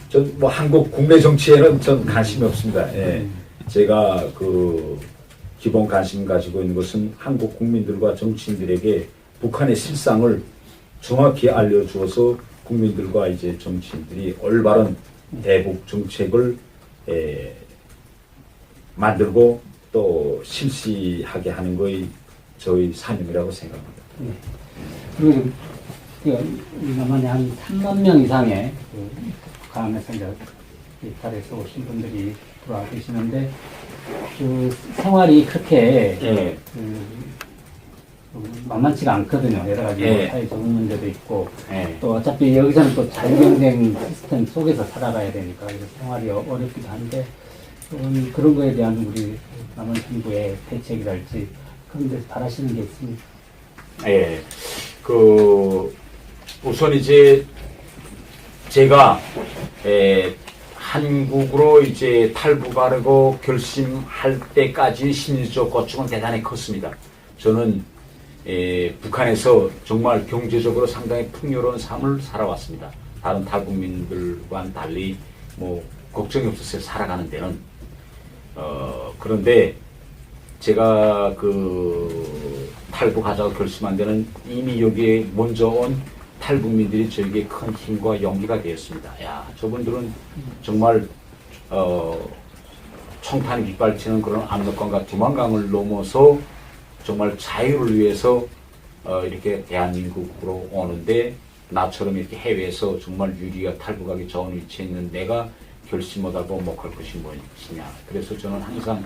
전 한국 국내 정치에는 전 관심이 없습니다. 예. 제가 기본 관심 가지고 있는 것은 한국 국민들과 정치인들에게 북한의 실상을 정확히 알려주어서 국민들과 이제 정치인들이 올바른 대북 정책을 만들고 또 실시하게 하는 것이 저희 사명이라고 생각합니다. 그리고 우리나라에 한 3만 명 이상의 북한에서 이제 이탈해서 오신 분들이 들어와 계시는데 생활이 그렇게 만만치가 않거든요. 여러 가지 사회적 문제도 있고 또 어차피 여기서는 또 자유경쟁 시스템 속에서 살아가야 되니까 그래서 생활이 어렵기도 한데 그런 거에 대한 우리 남한 정부의 대책이랄지 그런 데서 바라시는 게 있습니까? 예. 우선 이제 제가 한국으로 이제 탈북하려고 결심할 때까지 심리적 고충은 대단히 컸습니다. 저는 북한에서 정말 경제적으로 상당히 풍요로운 삶을 살아왔습니다. 다른 탈북민들과는 달리 걱정이 없었어요. 살아가는 데는. 그런데 제가 탈북하자고 결심한 데는 이미 여기에 먼저 온 탈북민들이 저에게 큰 힘과 용기가 되었습니다. 저분들은 정말 총탄이 빗발치는 그런 압록강과 두만강을 넘어서 정말 자유를 위해서 이렇게 대한민국으로 오는데 나처럼 이렇게 해외에서 정말 유리가 탈북하기 좋은 위치에 있는 내가 결심 못하고 목할 것이 무엇이냐. 그래서 저는 항상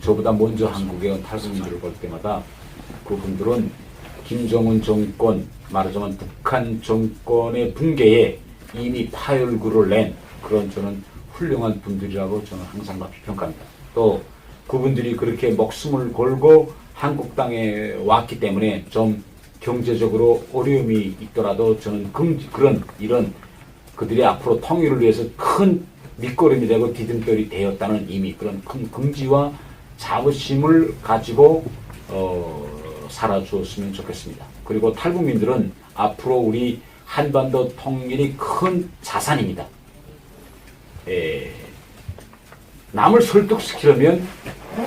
저보다 먼저 한국에 온 탈북민들을 볼 때마다 그분들은 김정은 정권, 말하자면 북한 정권의 붕괴에 이미 파열구를 낸 그런 저는 훌륭한 분들이라고 저는 항상 높이 평가합니다. 또 그분들이 그렇게 목숨을 걸고 한국 땅에 왔기 때문에 좀 경제적으로 어려움이 있더라도 저는 이런 그들이 앞으로 통일을 위해서 큰 밑거름이 되고 디딤돌이 되었다는 이미 그런 큰 긍지와 자부심을 가지고 살아주었으면 좋겠습니다. 그리고 탈북민들은 앞으로 우리 한반도 통일이 큰 자산입니다. 남을 설득시키려면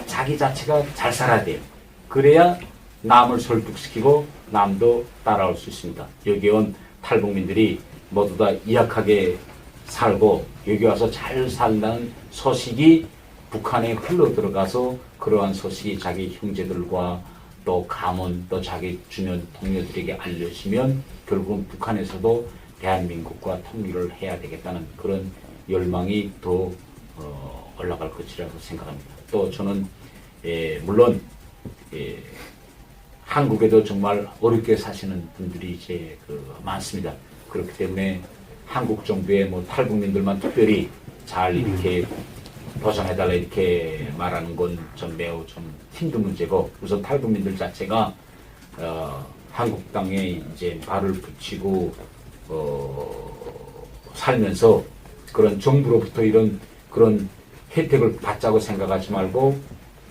자기 자체가 잘 살아야 돼요. 그래야 남을 설득시키고 남도 따라올 수 있습니다. 여기 온 탈북민들이 모두 다 이악하게 살고 여기 와서 잘 산다는 소식이 북한에 흘러 들어가서 그러한 소식이 자기 형제들과 또 가문 또 자기 주변 동료들에게 알려지면 결국은 북한에서도 대한민국과 통일을 해야 되겠다는 그런 열망이 더 올라갈 것이라고 생각합니다. 또 저는 물론 한국에도 정말 어렵게 사시는 분들이 이제 많습니다. 그렇기 때문에 한국 정부의 뭐 탈북민들만 특별히 잘 이렇게 보장해달라 이렇게 말하는 건 좀 매우 좀 힘든 문제고 우선 탈북민들 자체가 한국 땅에 이제 발을 붙이고 살면서 그런 정부로부터 이런 그런 혜택을 받자고 생각하지 말고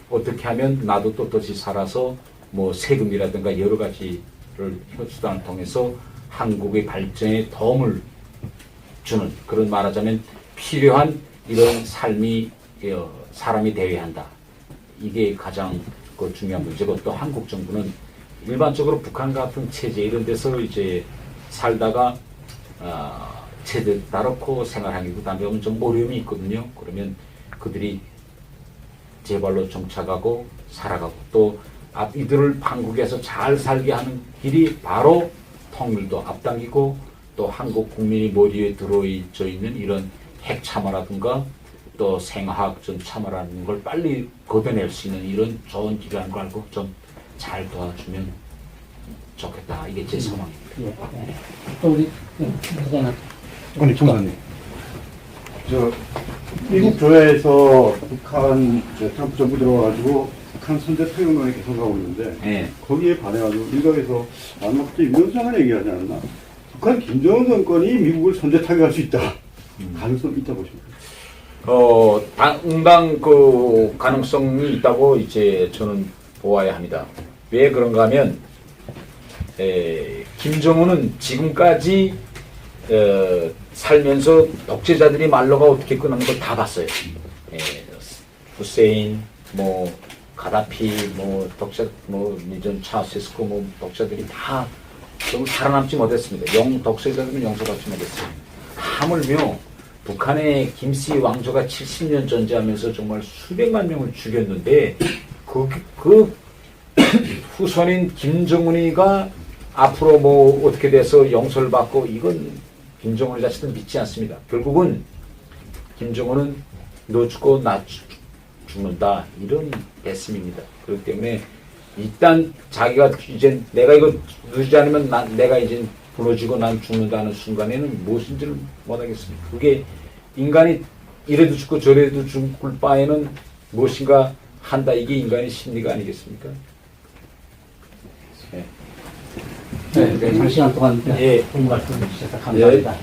어떻게 하면 나도 떳떳이 살아서 뭐 세금이라든가 여러 가지를 혈수단을 통해서 한국의 발전에 도움을 주는 그런 말하자면 필요한 이런 삶이 사람이 되어야 한다. 이게 가장 중요한 문제고 또 한국 정부는 일반적으로 북한 같은 체제 이런 데서 이제 살다가 체제 따놓고 생활하기 그다음에 좀 어려움이 있거든요. 그러면 그들이 제발로 정착하고 살아가고 또 이들을 한국에서 잘 살게 하는 길이 바로 통일도 앞당기고 또 한국 국민이 머리에 들어있어 있는 이런 핵 참화라든가 또 생화학적 참화라는 걸 빨리 걷어낼 수 있는 이런 좋은 길이라는 걸 알고 좀 잘 도와주면 좋겠다. 이게 제 소망입니다. 또 우리 회장님. 아니 총장님, 미국 조야에서 북한 트럼프 정부 들어와가지고 북한 선제 타격론에 계속 가고 있는데 네. 거기에 반해가지고 일각에서 아마 그때 윤석열이 얘기하지 않았나? 북한 김정은 정권이 미국을 선제 타격할 수 있다. 가능성 있다 보십니까? 응당 그 가능성이 있다고 이제 저는 보아야 합니다. 왜 그런가 하면 김정은은 지금까지 살면서 독재자들이 말로가 어떻게 끝나는 걸 다 봤어요. 후세인, 뭐 가다피, 뭐 독자, 뭐 이전 차세스코, 뭐 독자들이 다 좀 살아남지 못했습니다. 독재자들은 용서받지 못했어요. 하물며 북한의 김씨 왕조가 70년 전제하면서 정말 수백만 명을 죽였는데 그 후손인 김정은이가 앞으로 뭐 어떻게 돼서 용서를 받고 이건 김정은 자체도 믿지 않습니다. 결국은 김정은은 너 죽고 나 죽는다 이런 배심입니다. 그렇기 때문에 일단 자기가 이제 내가 이거 누르지 않으면 내가 이제 무너지고 난 죽는다는 순간에는 무엇인지를 못하겠습니다. 그게 인간이 이래도 죽고 저래도 죽을 바에는 무엇인가 한다. 이게 인간의 심리가 아니겠습니까? 네, 장시간 동안 예. 공부 말씀 해주셔서 감사합니다.